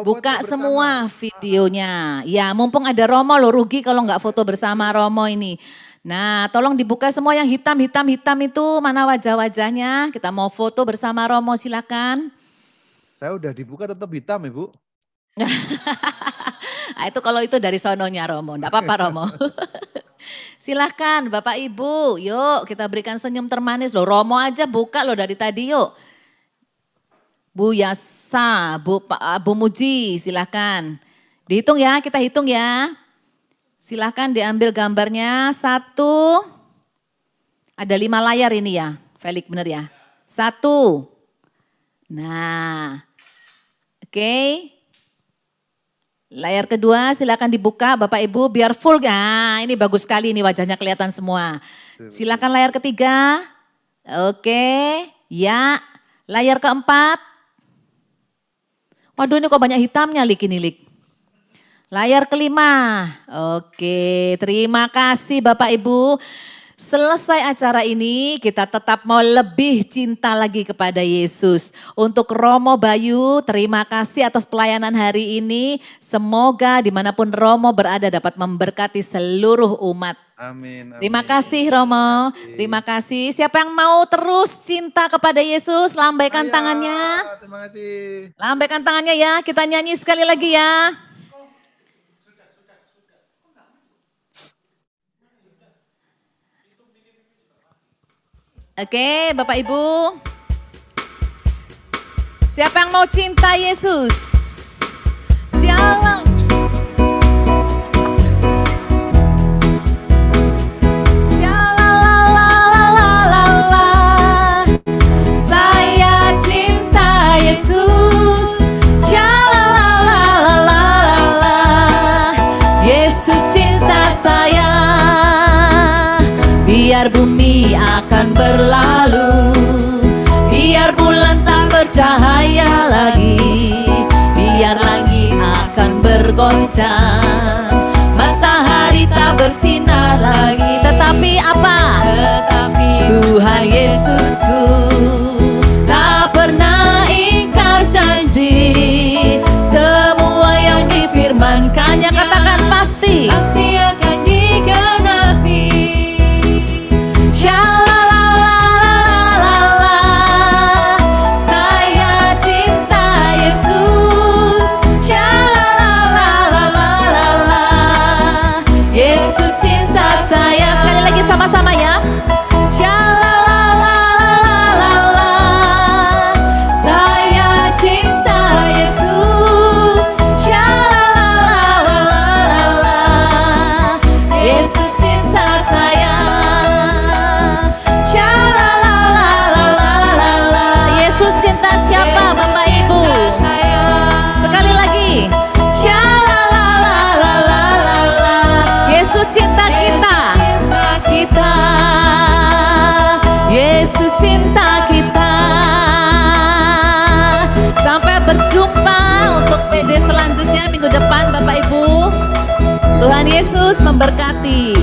Buka semua videonya. Ya, mumpung ada Romo loh, rugi kalau nggak foto bersama Romo ini. Nah, tolong dibuka semua yang hitam itu, mana wajah-wajahnya. Kita mau foto bersama Romo, silakan. Saya udah dibuka tetap hitam, Ibu. Nah, itu kalau itu dari sononya Romo, enggak apa-apa Romo. Silahkan Bapak Ibu, yuk kita berikan senyum termanis loh. Romo aja buka loh dari tadi yuk. Bu Yasa, Bu Muji silahkan. Dihitung ya, kita hitung ya. Silahkan diambil gambarnya, 1, ada 5 layar ini ya, Felix bener ya. 1, nah, oke. Layar kedua silakan dibuka Bapak Ibu biar full. Nah, ini bagus sekali ini wajahnya kelihatan semua. Silakan layar ketiga, oke, ya. Layar keempat, waduh ini kok banyak hitamnya Lik ini Lik. Layar kelima, oke, terima kasih Bapak Ibu. Selesai acara ini, kita tetap mau lebih cinta lagi kepada Yesus. Untuk Romo Bayu, terima kasih atas pelayanan hari ini. Semoga dimanapun Romo berada dapat memberkati seluruh umat. Amin. Terima kasih Romo, terima kasih. Siapa yang mau terus cinta kepada Yesus, lambaikan tangannya. Terima kasih. Lambaikan tangannya ya, kita nyanyi sekali lagi ya. Oke, Bapak Ibu. Siapa yang mau cinta Yesus? Sialang. Sialalalalalalala. Saya cinta Yesus. Sialalalalalalala. Yesus cinta saya. Biar bumi akan berlalu, biar bulan tak bercahaya lagi, biar langit akan bergoncang, matahari tak bersinar lagi. Tetapi apa? Tetapi Tuhan Yesusku tak pernah ingkar janji. Semua yang difirmankannya, katakan pasti, pasti akan digenapi. Shalalalalala, saya cinta Yesus. Shalalalalala, Yesus cinta saya. Sekali lagi sama-sama ya. Shalalalalala, saya cinta Yesus. Shalalalalala, Yesus cinta saya. Yesus cinta siapa Bapak Ibu? Sekali lagi. Yesus cinta kita. Yesus cinta kita. Sampai berjumpa untuk PD selanjutnya minggu depan Bapak Ibu. Tuhan Yesus memberkati.